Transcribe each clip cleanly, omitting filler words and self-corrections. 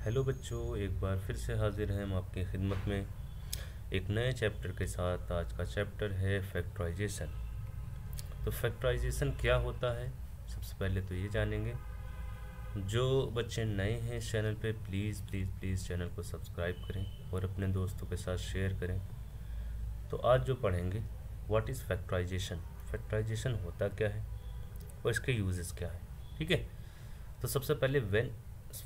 Hello बच्चों, एक बार फिर से हाजिर हैं हम आपकी खिदमत में एक नए चैप्टर के साथ। आज का चैप्टर है फैक्टराइजेशन। तो फैक्टराइजेशन क्या होता है, सबसे पहले तो ये जानेंगे। जो बच्चे नए हैं इस चैनल पे, प्लीज़ प्लीज़ प्लीज़ चैनल को सब्सक्राइब करें और अपने दोस्तों के साथ शेयर करें। तो आज जो पढ़ेंगे, व्हाट इज़ फैक्टराइजेशन, फैक्टराइजेशन होता क्या है और इसके यूजेस क्या है। ठीक है, तो सबसे पहले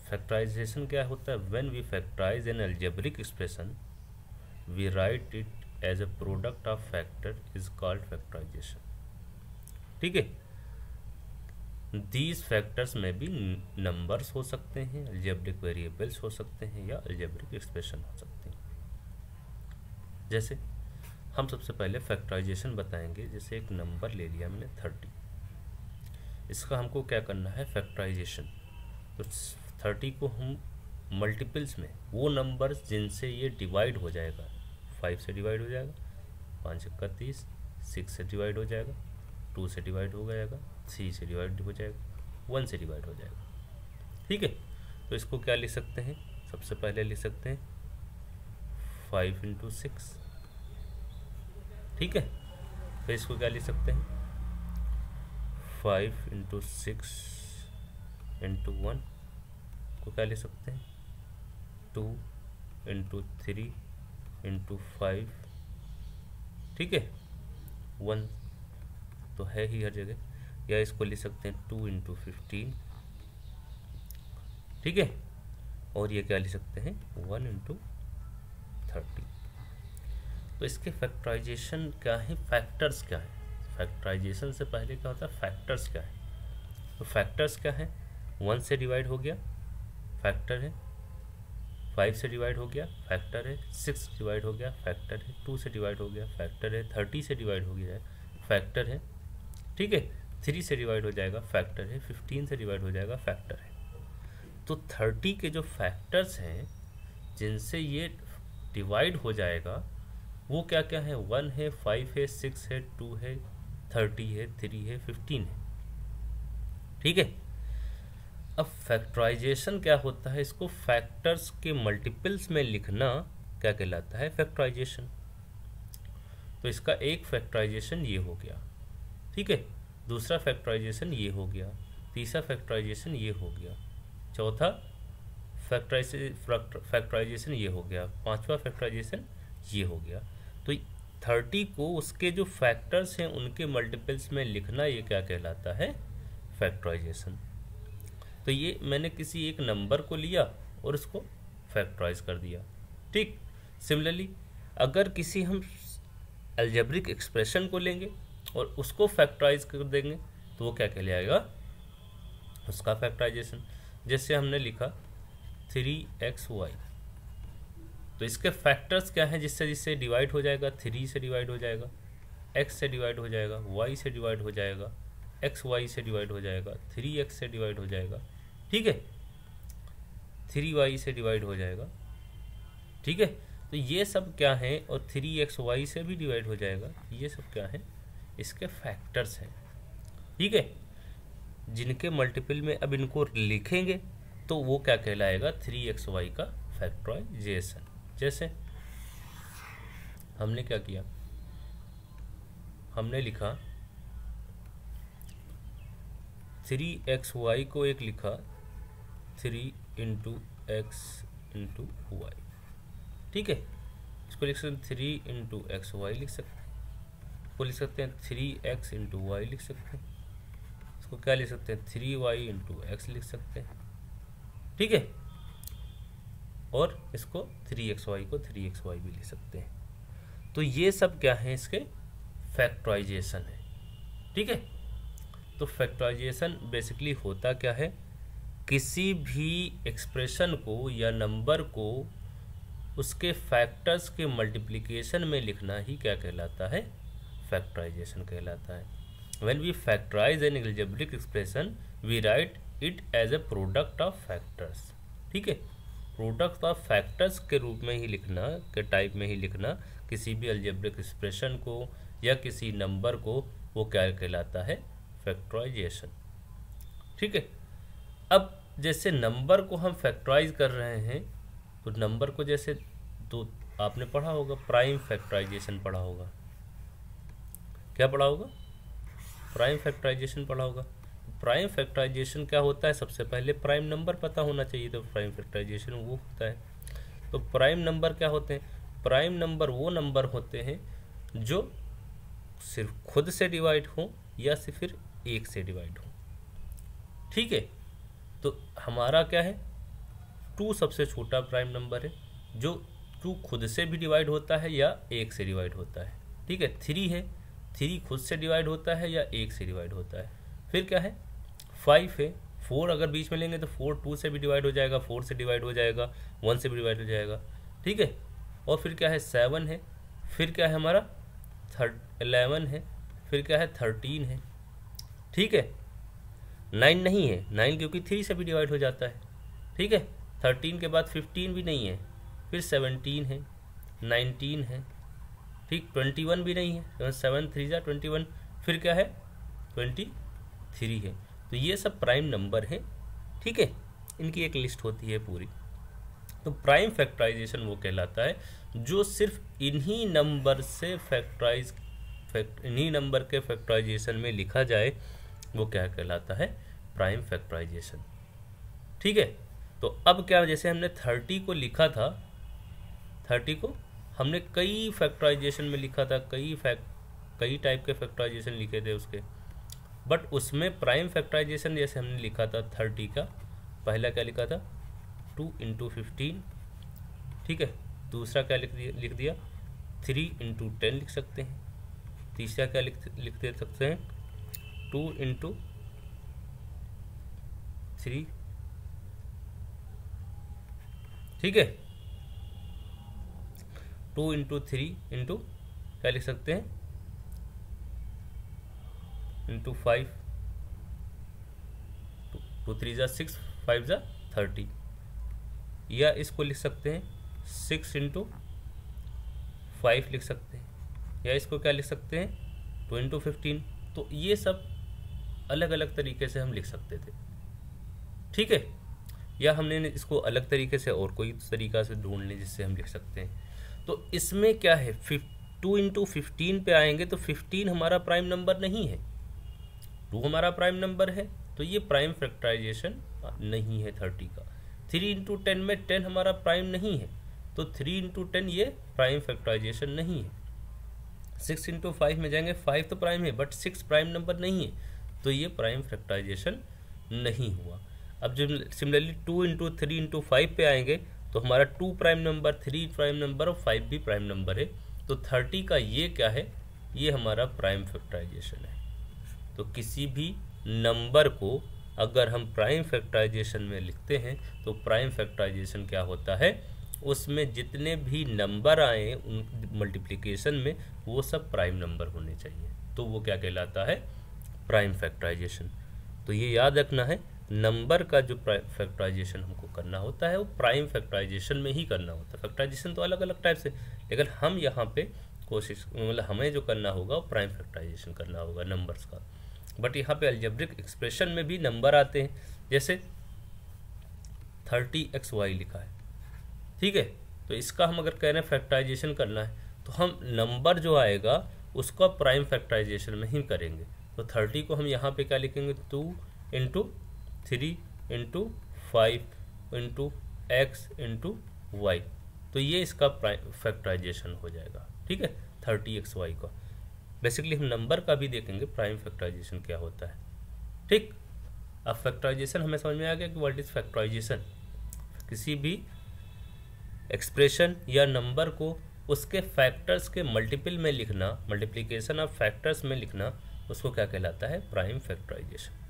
फैक्टराइजेशन क्या होता है। When we factorize an algebraic expression we write it as a product of factor is called factorization. ठीक है, दीज फैक्टर्स में भी नंबर्स हो सकते हैं, अलजेब्रिक वेरिएबल्स हो सकते हैं या अलजेब्रिक एक्सप्रेशन हो सकते हैं। जैसे हम सबसे पहले फैक्टराइजेशन बताएंगे। जैसे एक नंबर ले लिया मैंने 30, इसका हमको क्या करना है, फैक्टराइजेशन। तो 30 को हम मल्टीपल्स में, वो नंबर्स जिनसे ये डिवाइड हो जाएगा, 5 से डिवाइड हो जाएगा, 5 × 30, 6 से डिवाइड हो जाएगा, 2 से डिवाइड हो जाएगा, 3 से डिवाइड हो जाएगा, 1 से डिवाइड हो जाएगा। ठीक है, तो इसको क्या लिख सकते हैं, सबसे पहले लिख सकते हैं 5 × 6। ठीक है, फिर इसको क्या लिख सकते हैं, 5 × 6 × 1 को क्या ले सकते हैं, 2 × 3 × 5। ठीक है, 1 तो है ही हर जगह, या इसको ले सकते हैं 2 × 15। ठीक है, और ये क्या ले सकते हैं, 1 × 30। तो इसके फैक्टराइजेशन क्या है, फैक्टर्स क्या है। फैक्टराइजेशन से पहले क्या होता है, फैक्टर्स क्या है। तो फैक्टर्स क्या है, 1 से डिवाइड हो गया, फैक्टर है। 5 से डिवाइड हो गया, फैक्टर है। 6 डिवाइड हो गया, फैक्टर है। 2 से डिवाइड हो गया, फैक्टर है। 30 से डिवाइड हो गया, फैक्टर है। ठीक है, 3 से डिवाइड हो जाएगा, फैक्टर है। 15 से डिवाइड हो जाएगा, फैक्टर है। तो 30 के जो फैक्टर्स हैं जिनसे ये डिवाइड हो जाएगा, वो क्या क्या है, 1 है, 5 है, 6 है, 2 है, 30 है, 3 है, 15 है। ठीक है, अब फैक्टराइजेशन क्या होता है, इसको फैक्टर्स के मल्टीपल्स में लिखना क्या कहलाता है, फैक्टराइजेशन। तो इसका एक फैक्टराइजेशन ये हो गया। ठीक है, दूसरा फैक्टराइजेशन ये हो गया, तीसरा फैक्टराइजेशन ये हो गया, चौथा फैक्टराइजेशन ये हो गया, पांचवा फैक्टराइजेशन ये हो गया। तो 30 को उसके जो फैक्टर्स हैं उनके मल्टीपल्स में लिखना, ये क्या कहलाता है, फैक्टराइजेशन। तो ये मैंने किसी एक नंबर को लिया और उसको फैक्टराइज कर दिया। ठीक, सिमिलरली अगर किसी हम अलजेब्रिक एक्सप्रेशन को लेंगे और उसको फैक्टराइज कर देंगे तो वो क्या कहलाएगा, उसका फैक्टराइजेशन। जैसे हमने लिखा 3xy, तो इसके फैक्टर्स क्या हैं, जिससे जिससे डिवाइड हो जाएगा, 3 से डिवाइड हो जाएगा, x से डिवाइड हो जाएगा, y से डिवाइड हो जाएगा, xy से डिवाइड हो जाएगा, 3x से डिवाइड हो जाएगा। ठीक है, 3y से डिवाइड हो जाएगा। ठीक है, तो ये सब क्या है, और 3xy से भी डिवाइड हो जाएगा। ये सब क्या है, इसके फैक्टर्स हैं। ठीक है, जिनके मल्टीपल में अब इनको लिखेंगे तो वो क्या कहलाएगा, 3xy का फैक्टराइजेशन। जैसे हमने क्या किया, हमने लिखा 3xy को एक लिखा 3 × x × y। ठीक है, इसको लिख सकते हैं 3 × xy लिख सकते हैं, इसको लिख सकते हैं 3x × y लिख सकते हैं, इसको क्या लिख सकते हैं, 3y × x लिख सकते हैं। ठीक है, और इसको 3xy को 3xy भी लिख सकते हैं। तो ये सब क्या है, इसके फैक्टराइजेशन है। ठीक है, तो फैक्टराइजेशन बेसिकली होता क्या है, किसी भी एक्सप्रेशन को या नंबर को उसके फैक्टर्स के मल्टीप्लिकेशन में लिखना ही क्या कहलाता है, फैक्टराइजेशन कहलाता है। When we factorize an algebraic expression we write it as a product of factors. ठीक है, प्रोडक्ट ऑफ फैक्टर्स के रूप में ही लिखना, के टाइप में ही लिखना किसी भी अलजेब्रिक एक्सप्रेशन को या किसी नंबर को, वो क्या कहलाता है, फैक्टराइजेशन। ठीक है, अब जैसे नंबर को हम फैक्टराइज कर रहे हैं, तो नंबर को जैसे तो आपने पढ़ा होगा, प्राइम फैक्टराइजेशन पढ़ा होगा। क्या पढ़ा होगा? प्राइम फैक्टराइजेशन पढ़ा होगा। प्राइम फैक्टराइजेशन क्या होता है? सबसे पहले प्राइम नंबर पता होना चाहिए, तो प्राइम फैक्टराइजेशन वो होता है। तो प्राइम नंबर क्या होते हैं? प्राइम नंबर वो नंबर होते हैं जो सिर्फ खुद से डिवाइड हो या फिर एक से डिवाइड हो। ठीक है, तो हमारा क्या है, 2 सबसे छोटा प्राइम नंबर है, जो 2 खुद से भी डिवाइड होता है या एक से डिवाइड होता है। ठीक है, 3 है, 3 खुद से डिवाइड होता है या एक से डिवाइड होता है। फिर क्या है, 5 है, 4 अगर बीच में लेंगे तो 4 2 से भी डिवाइड हो जाएगा, 4 से डिवाइड हो जाएगा, 1 से भी डिवाइड हो जाएगा। ठीक है, और फिर क्या है, 7 है, फिर क्या है हमारा 11 है, फिर क्या है 13 है। ठीक है, 9 नहीं है, 9 क्योंकि 3 से भी डिवाइड हो जाता है। ठीक है, 13 के बाद 15 भी नहीं है, फिर 17 है, 19 है, ठीक, 21 भी नहीं है, 7 3 जा 21, फिर क्या है 23 है। तो ये सब प्राइम नंबर है। ठीक है, इनकी एक लिस्ट होती है पूरी। तो प्राइम फैक्टराइजेशन वो कहलाता है जो सिर्फ इन्हीं नंबर से इन्हीं नंबर के फैक्टराइजेशन में लिखा जाए, वो क्या कहलाता है, प्राइम फैक्टराइजेशन। ठीक है, तो अब क्या, जैसे हमने 30 को लिखा था, 30 को हमने कई फैक्टराइजेशन में लिखा था, कई टाइप के फैक्टराइजेशन लिखे थे उसके, बट उसमें प्राइम फैक्टराइजेशन जैसे हमने लिखा था 30 का, पहला क्या लिखा था 2 × 15। ठीक है, दूसरा क्या लिख दिया 3 × 10 लिख सकते हैं। तीसरा क्या लिख दे सकते हैं 2 × 3। ठीक है, 2 × 3 × क्या लिख सकते हैं × 5, 2 3 जा 6, 5 जा 30, या इसको लिख सकते हैं 6 × 5 लिख सकते हैं, या इसको क्या लिख सकते हैं 2 × 15। तो ये सब अलग अलग तरीके से हम लिख सकते थे। ठीक है, या हमने इसको अलग तरीके से और कोई तरीका से ढूंढ लें जिससे हम लिख सकते हैं। तो इसमें क्या है, 2 × 15 पे आएंगे तो 15 हमारा प्राइम नंबर नहीं है, 2 हमारा प्राइम नंबर है, तो ये प्राइम फैक्टराइजेशन नहीं है 30 का। 3 × 10 में 10 हमारा प्राइम नहीं है, तो 3 × 10 ये प्राइम फैक्टराइजेशन नहीं है। 6 × 5 में जाएंगे, 5 तो प्राइम है बट 6 प्राइम नंबर नहीं है, तो ये प्राइम फैक्टराइजेशन नहीं हुआ। अब जब सिमिलरली 2 × 3 × 5 पे आएंगे तो हमारा 2 प्राइम नंबर, 3 प्राइम नंबर और 5 भी प्राइम नंबर है, तो 30 का ये क्या है, ये हमारा प्राइम फैक्टराइजेशन है। तो किसी भी नंबर को अगर हम प्राइम फैक्टराइजेशन में लिखते हैं तो प्राइम फैक्टराइजेशन क्या होता है, उसमें जितने भी नंबर आए उन मल्टीप्लिकेशन में वो सब प्राइम नंबर होने चाहिए, तो वो क्या कहलाता है, प्राइम फैक्टराइजेशन। तो ये याद रखना है, नंबर का जो फैक्टराइजेशन हमको करना होता है वो प्राइम फैक्टराइजेशन में ही करना होता है। फैक्टराइजेशन तो अलग अलग टाइप से, लेकिन हम यहाँ पे कोशिश, मतलब हमें जो करना होगा वो प्राइम फैक्टराइजेशन करना होगा नंबर्स का। बट यहाँ पे अलजेब्रिक एक्सप्रेशन में भी नंबर आते हैं, जैसे 30xy लिखा है। ठीक है, तो इसका हम अगर कह रहे हैं फैक्टराइजेशन करना है तो हम नंबर जो आएगा उसका प्राइम फैक्टराइजेशन में ही करेंगे। तो 30 को हम यहाँ पे क्या लिखेंगे, 2 × 3 × 5 × x × y, तो ये इसका प्राइम फैक्टराइजेशन हो जाएगा। ठीक है, 30xy का। बेसिकली हम नंबर का भी देखेंगे प्राइम फैक्टराइजेशन क्या होता है। ठीक, अब फैक्टराइजेशन हमें समझ में आ गया कि व्हाट इज फैक्टराइजेशन। किसी भी एक्सप्रेशन या नंबर को उसके फैक्टर्स के मल्टीपल में लिखना, मल्टीप्लिकेशन ऑफ फैक्टर्स में लिखना, उसको क्या कहलाता है, प्राइम फैक्टराइजेशन।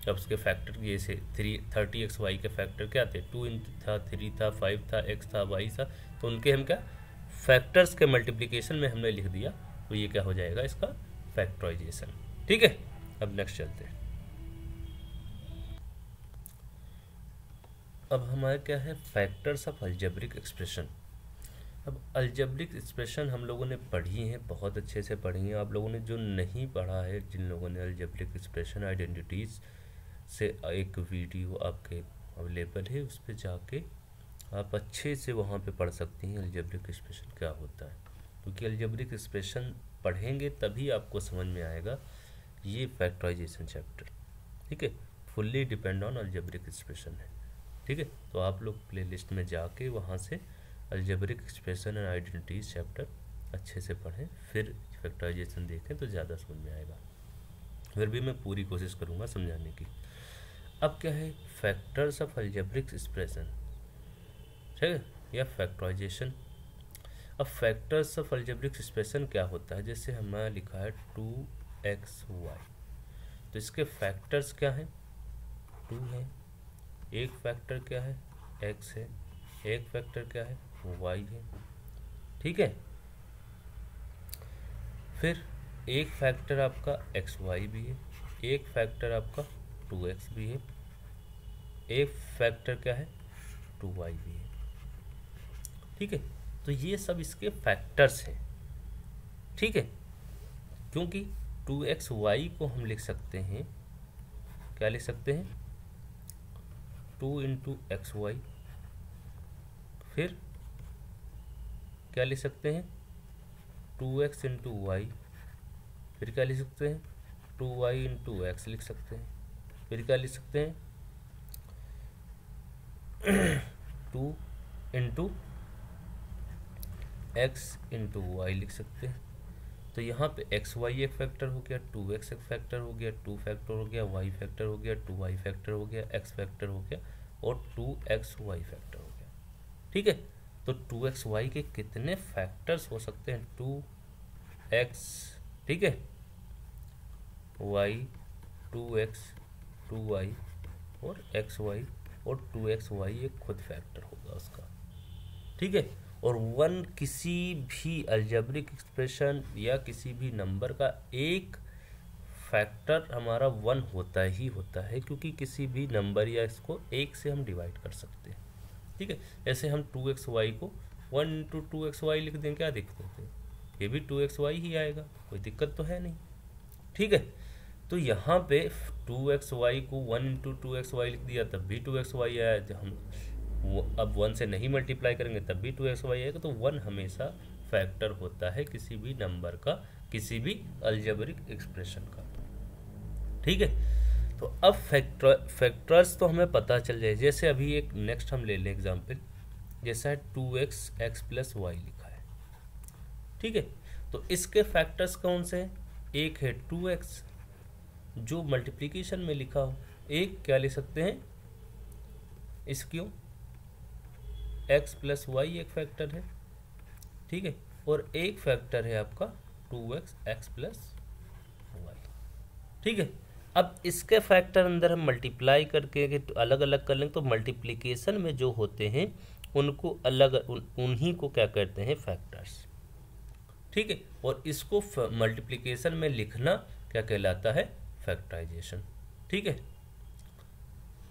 अब उसके फैक्टर जैसे 30xy के फैक्टर क्या थे, 2 था, 3 था, 5 था, x था, y था, तो उनके हम क्या फैक्टर्स के मल्टीप्लिकेशन में हमने लिख दिया, तो ये क्या हो जाएगा, इसका फैक्टराइजेशन। ठीक है, अब नेक्स्ट चलते हैं। अब हमारा क्या है, फैक्टर्स ऑफ अलजेब्रिक एक्सप्रेशन। अब अलजेब्रिक एक्सप्रेशन हम लोगों ने पढ़ी है, बहुत अच्छे से पढ़ी है। आप लोगों ने जो नहीं पढ़ा है, जिन लोगों ने अलजेब्रिक एक्सप्रेशन आइडेंटिटीज़ से, एक वीडियो आपके अवेलेबल है, उस पर जाके आप अच्छे से वहाँ पे पढ़ सकती हैं अलजेब्रिक एक्सप्रेशन क्या होता है, क्योंकि अलजेब्रिक एक्सप्रेशन पढ़ेंगे तभी आपको समझ में आएगा ये फैक्टराइजेशन चैप्टर, ठीक है, fully depend on algebraic expression है, ठीक है। तो आप लोग प्लेलिस्ट में जाके वहाँ से algebraic expression and identities chapter अच्छे से पढ़ें, फिर फैक्टराइजेशन देखें तो ज़्यादा समझ में आएगा। फिर भी मैं पूरी कोशिश करूँगा समझाने की। अब क्या है, फैक्टर्स ऑफ अलजेब्रिक एक्सप्रेशन, ठीक है, या फैक्टराइजेशन। अब फैक्टर्स ऑफ अलजेब्रिक एक्सप्रेशन क्या होता है, जैसे हमारा लिखा है 2xy, तो इसके फैक्टर्स क्या हैं, 2 है, एक फैक्टर क्या है, x है, एक फैक्टर क्या है, y है, ठीक है। फिर एक फैक्टर आपका xy भी है, एक फैक्टर आपका 2x भी है, एक फैक्टर क्या है 2y भी है, ठीक है। तो ये सब इसके फैक्टर्स हैं, ठीक है, क्योंकि 2xy को हम लिख सकते हैं, क्या लिख सकते हैं, 2 इंटू XY, फिर क्या लिख सकते हैं 2x इंटू वाई, फिर क्या लिख सकते हैं 2y इंटू एक्स लिख सकते हैं, फिर क्या लिख सकते हैं 2 इंटू एक्स इंटू वाई लिख सकते हैं। तो यहाँ पे एक्स वाई एक फैक्टर हो गया, 2x एक फैक्टर हो गया, 2 फैक्टर हो गया, y फैक्टर हो गया, 2y फैक्टर हो गया, x फैक्टर हो गया और 2xy फैक्टर हो गया, ठीक है। तो 2xy के कितने फैक्टर्स हो सकते हैं, 2x, ठीक है, y, 2x, 2y और xy, और 2xy एक खुद फैक्टर होगा उसका, ठीक है। और 1 किसी भी अलजेब्रिक एक्सप्रेशन या किसी भी नंबर का एक फैक्टर हमारा 1 होता ही होता है, क्योंकि किसी भी नंबर या इसको 1 से हम डिवाइड कर सकते हैं, ठीक है। जैसे हम 2xy को 1 इंटू 2xy लिख दें, क्या दिक्कत है, ये भी 2xy ही आएगा, कोई दिक्कत तो है नहीं, ठीक है। तो यहाँ पे 2xy को 1 इंटू 2xy लिख दिया तब भी 2xy आया, तो हम अब 1 से नहीं मल्टीप्लाई करेंगे तब भी 2xy आएगा। तो 1 हमेशा फैक्टर होता है किसी भी नंबर का, किसी भी अलजेब्रिक एक्सप्रेशन का, ठीक है। तो अब फैक्टर्स तो हमें पता चल जाए। जैसे अभी एक नेक्स्ट हम ले लें एग्जांपल, जैसा है 2x x प्लस वाई लिखा है, ठीक है। तो इसके फैक्टर्स कौन से हैं, एक है 2x जो मल्टीप्लिकेशन में लिखा हो, एक क्या ले सकते हैं इसक्यों x प्लस वाई एक फैक्टर है, ठीक है, और एक फैक्टर है आपका 2x x प्लस वाई, ठीक है। अब इसके फैक्टर अंदर हम मल्टीप्लाई करके अलग अलग कर लेंगे, तो मल्टीप्लिकेशन में जो होते हैं उनको अलग, उन्हीं को क्या कहते हैं फैक्टर्स, ठीक है। और इसको मल्टीप्लिकेशन में लिखना क्या कहलाता है, फैक्टराइजेशन, ठीक है।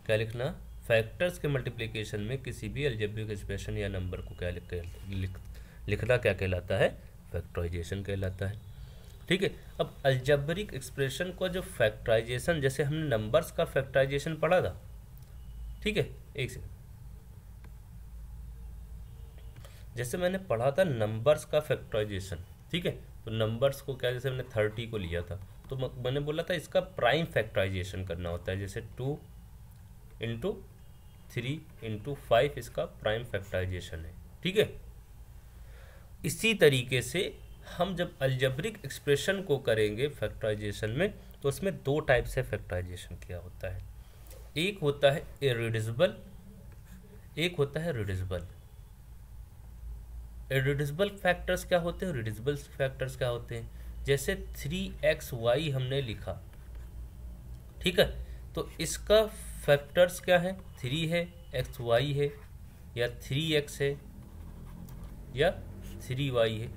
क्या लिखना, फैक्टर्स के मल्टीप्लिकेशन में किसी भी अलजेब्रिक एक्सप्रेशन या नंबर को क्या लिखना क्या कहलाता है, फैक्टराइजेशन कहलाता है, ठीक है। अब अलजेब्रिक एक्सप्रेशन का जो फैक्टराइजेशन, जैसे हमने नंबर्स का फैक्टराइजेशन पढ़ा था, ठीक है, एक सेकंड, जैसे मैंने पढ़ा था नंबर्स का फैक्टराइजेशन, ठीक है। तो नंबर्स को क्या, जैसे मैंने 30 को लिया था, तो मैंने बोला था इसका प्राइम फैक्टराइजेशन करना होता है, जैसे 2 इंटू 3 इंटू 5 इसका प्राइम फैक्टराइजेशन है, ठीक है। इसी तरीके से हम जब अलजेब्रिक एक्सप्रेशन को करेंगे फैक्टराइजेशन में, तो उसमें 2 टाइप से फैक्टराइजेशन किया होता है, एक होता है इरेड्यूसिबल, एक होता है रिड्यूसिबल। इरेड्यूसिबल फैक्टर्स क्या होते हैं, रिड्यूसिबल फैक्टर्स क्या होते हैं, जैसे 3xy हमने लिखा, ठीक है, तो इसका फैक्टर्स क्या है, 3 है, xy है, या 3x है, या 3y है,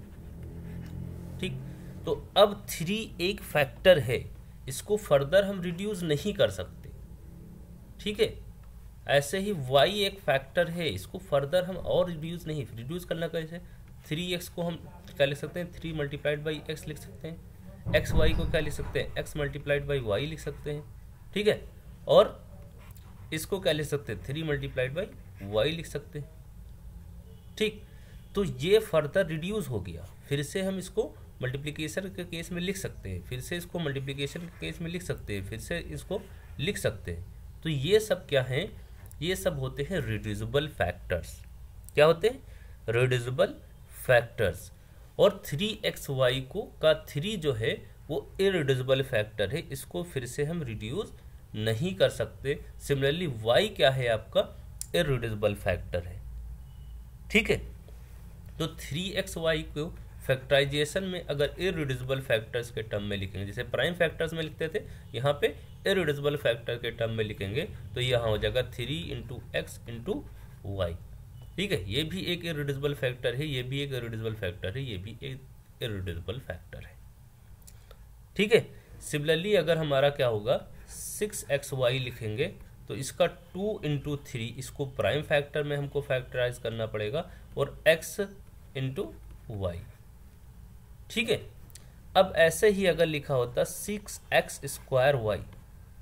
ठीक। तो अब 3 एक फैक्टर है, इसको फर्दर हम रिड्यूस नहीं कर सकते, ठीक है। ऐसे ही y एक फैक्टर है, इसको फर्दर हम और रिड्यूस नहीं, रिड्यूस करना कैसे, 3x को हम क्या लिख सकते हैं, 3 मल्टीप्लाइड बाई x लिख सकते हैं, xy को क्या लिख सकते हैं, x मल्टीप्लाइड बाई y लिख सकते हैं, ठीक है। और इसको क्या लिख सकते हैं, 3 मल्टीप्लाइड बाई वाई लिख सकते हैं। ठीक, तो ये फर्दर रिड्यूस हो गया। फिर से हम इसको मल्टीप्लिकेशन के केस में लिख सकते हैं, फिर से इसको मल्टीप्लिकेशन के केस में लिख सकते हैं, फिर से इसको लिख सकते हैं। तो ये सब क्या हैं, ये सब होते हैं रिड्यूसिबल फैक्टर्स। क्या होते हैं, रिड्यूसिबल फैक्टर्स। और 3xy को का 3 जो है वो इरिड्यूसिबल फैक्टर है, इसको फिर से हम रिड्यूस नहीं कर सकते। सिमिलरली y क्या है, आपका इरिड्यूसिबल फैक्टर है। ठीक है, तो 3xy को फैक्टराइजेशन में अगर इरिड्यूसिबल फैक्टर्स के टर्म में लिखेंगे, जैसे प्राइम फैक्टर्स में लिखते थे, यहाँ पे इरिड्यूसिबल फैक्टर के टर्म में लिखेंगे तो यहाँ हो जाएगा 3 इंटू एक्स इंटू वाई। ठीक है, ये भी एक इरिड्यूसिबल फैक्टर है, ये भी एक इरिड्यूसिबल फैक्टर है, ये भी एक इरिड्यूसिबल फैक्टर है। ठीक है, सिमिलरली अगर हमारा क्या होगा 6xy लिखेंगे तो इसका 2 इंटू 3, इसको प्राइम फैक्टर में हमको फैक्टराइज करना पड़ेगा, और x इंटू वाई। ठीक है, अब ऐसे ही अगर लिखा होता 6x स्क्वायर वाई,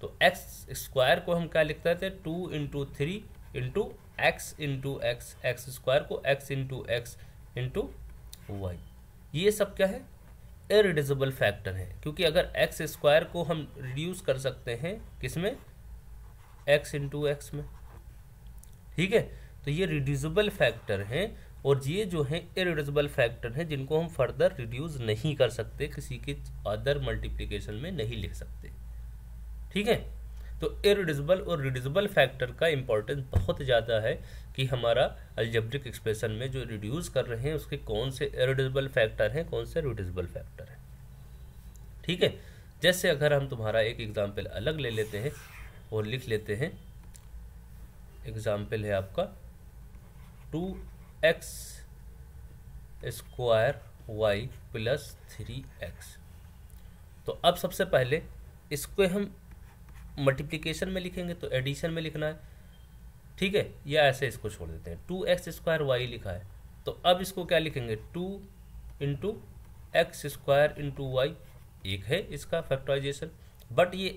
तो x स्क्वायर को हम क्या लिखते थे, 2 into 3 into x into x, x square को x into x into y. ये सब क्या है, इरिड्यूसिबल फैक्टर है, क्योंकि अगर एक्स स्क्वायर को हम रिड्यूस कर सकते हैं किसमें, x इंटू एक्स में। ठीक है, तो ये रिड्यूसिबल फैक्टर हैं, और ये जो है इरिड्यूसिबल फैक्टर हैं जिनको हम फर्दर रिड्यूस नहीं कर सकते, किसी के अदर मल्टीप्लिकेशन में नहीं लिख सकते। ठीक है, तो इरिड्यूसिबल और रिड्यूसिबल फैक्टर का इंपॉर्टेंस बहुत ज़्यादा है कि हमारा अलजेब्रिक एक्सप्रेशन में जो रिड्यूस कर रहे हैं उसके कौन से इरिड्यूसिबल फैक्टर हैं, कौन से रिड्यूसिबल फैक्टर हैं। ठीक है, जैसे अगर हम तुम्हारा एक एग्जाम्पल अलग ले लेते हैं और लिख लेते हैं, एग्जाम्पल है आपका 2x square Y plus 3x। तो अब सबसे पहले इसको हम मल्टीप्लिकेशन में लिखेंगे, तो एडिशन में लिखना है। ठीक है, या ऐसे इसको छोड़ देते हैं, 2x स्क्वायर वाई लिखा है, तो अब इसको क्या लिखेंगे, 2 into x square into y, एक है इसका फैक्टराइजेशन, बट ये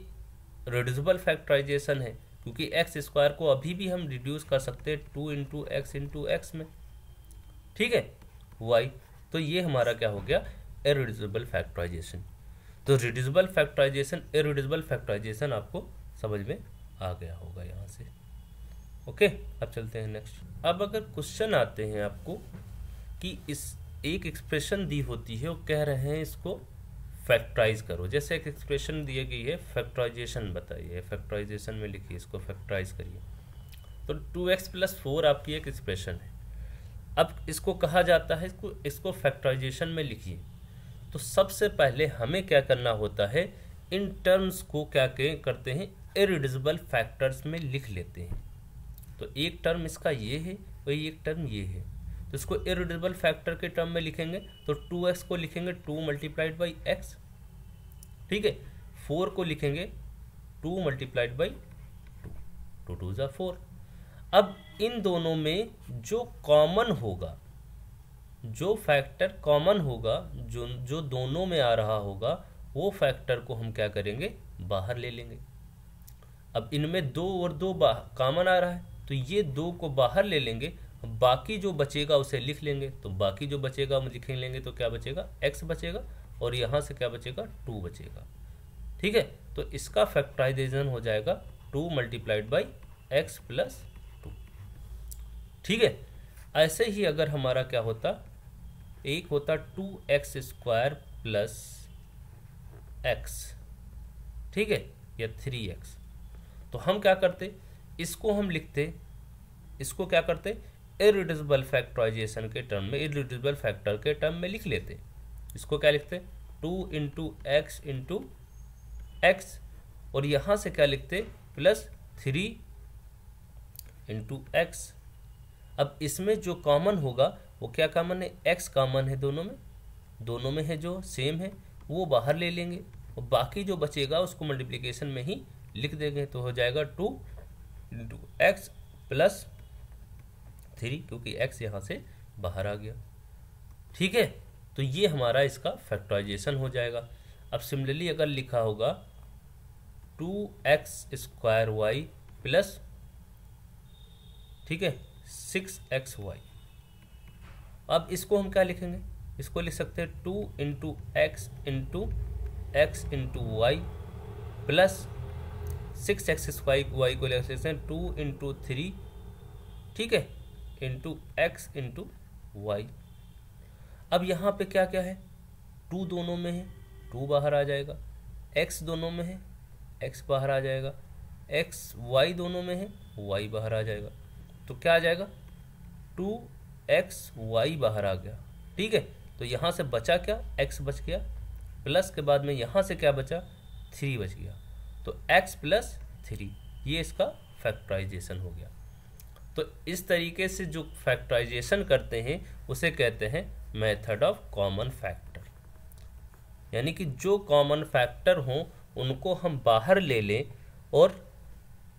रिड्यूसिबल फैक्टराइजेशन है क्योंकि एक्स स्क्वायर को अभी भी हम रिड्यूस कर सकते हैं 2 इंटू एक्स में। ठीक है, वाई, तो ये हमारा क्या हो गया, इरिड्यूसिबल फैक्टराइजेशन। तो रिड्यूसिबल फैक्टराइजेशन, इरिड्यूसिबल फैक्टराइजेशन आपको समझ में आ गया होगा यहाँ से। ओके, अब चलते हैं नेक्स्ट। अब अगर क्वेश्चन आते हैं आपको कि इस एक एक्सप्रेशन दी होती है और कह रहे हैं इसको फैक्टराइज करो, जैसे एक एक्सप्रेशन दी गई है, फैक्टराइजेशन बताइए, फैक्टराइजेशन में लिखिए, इसको फैक्टराइज करिए। तो 2x प्लस 4 आपकी एक एक्सप्रेशन है। अब इसको कहा जाता है, इसको फैक्टराइजेशन में लिखिए। तो सबसे पहले हमें क्या करना होता है, इन टर्म्स को क्या करते हैं, इरिड्यूसिबल फैक्टर्स में लिख लेते हैं। तो एक टर्म इसका ये है और एक टर्म ये है, तो इसको इरिड्यूसिबल फैक्टर के टर्म में लिखेंगे तो 2x को लिखेंगे 2 मल्टीप्लाइड बाई एक्स। ठीक है, 4 को लिखेंगे 2 मल्टीप्लाइड बाई 2, 2 2 ज़ा 4। अब इन दोनों में जो कॉमन होगा, जो फैक्टर कॉमन होगा, जो दोनों में आ रहा होगा, वो फैक्टर को हम क्या करेंगे, बाहर ले लेंगे। अब इनमें 2 और 2 कॉमन आ रहा है, तो ये 2 को बाहर ले लेंगे, बाकी जो बचेगा उसे लिख लेंगे। तो बाकी जो बचेगा हम लिख लेंगे, तो क्या बचेगा, x बचेगा, और यहाँ से क्या बचेगा, 2 बचेगा। ठीक है, तो इसका फैक्टराइजेशन हो जाएगा 2 मल्टीप्लाइड बाई एक्स प्लस 2। ठीक है, ऐसे ही अगर हमारा क्या होता, एक होता 2x स्क्वायर प्लस x, ठीक है, या 3x, तो हम क्या करते, इसको हम लिखते, इसको क्या करते, इरिड्यूसिबल फैक्टराइजेशन के टर्म में, इरिड्यूसिबल फैक्टर के टर्म में लिख लेते। इसको क्या लिखते, 2 इंटू एक्स इंटू एक्स, और यहाँ से क्या लिखते, प्लस 3 इंटू एक्स। अब इसमें जो कॉमन होगा वो क्या कॉमन है, x कॉमन है, दोनों में है जो सेम है, वो बाहर ले लेंगे, और बाकी जो बचेगा उसको मल्टीप्लिकेशन में ही लिख देंगे। तो हो जाएगा 2 इंटू एक्स प्लस 3, क्योंकि x यहाँ से बाहर आ गया। ठीक है, तो ये हमारा इसका फैक्टराइजेशन हो जाएगा। अब सिमिलरली अगर लिखा होगा 2x स्क्वायर वाई प्लस ठीक है, 6xy। अब इसको हम क्या लिखेंगे, इसको लिख सकते हैं 2 into x into y plus 6x y को लिख सकते हैं 2 इंटू 3, ठीक है, इंटू एक्स इंटू वाई। अब यहाँ पे क्या क्या है, 2 दोनों में है, 2 बाहर आ जाएगा, x दोनों में है, x बाहर आ जाएगा, x y दोनों में है, y बाहर आ जाएगा। तो क्या आ जाएगा, 2xy बाहर आ गया, ठीक है। तो यहाँ से बचा क्या, x बच गया, प्लस के बाद में यहाँ से क्या बचा, 3 बच गया। तो x प्लस 3, ये इसका फैक्टराइजेशन हो गया। तो इस तरीके से जो फैक्टराइजेशन करते हैं उसे कहते हैं मेथड ऑफ कॉमन फैक्टर। यानी कि जो कॉमन फैक्टर हों उनको हम बाहर ले लें और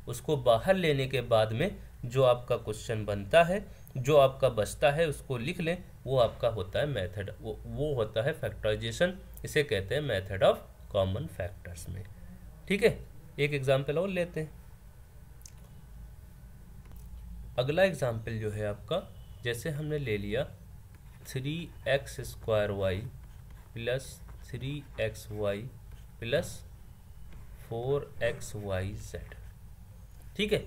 उसको बाहर लेने के बाद में जो आपका क्वेश्चन बनता है, जो आपका बचता है, उसको लिख लें, वो आपका होता है मेथड, वो होता है फैक्टराइजेशन। इसे कहते हैं मेथड ऑफ कॉमन फैक्टर्स में, ठीक है। एक एग्जाम्पल और लेते हैं। अगला एग्जाम्पल जो है आपका, जैसे हमने ले लिया 3x² plus 3xy plus 4xyz, ठीक है।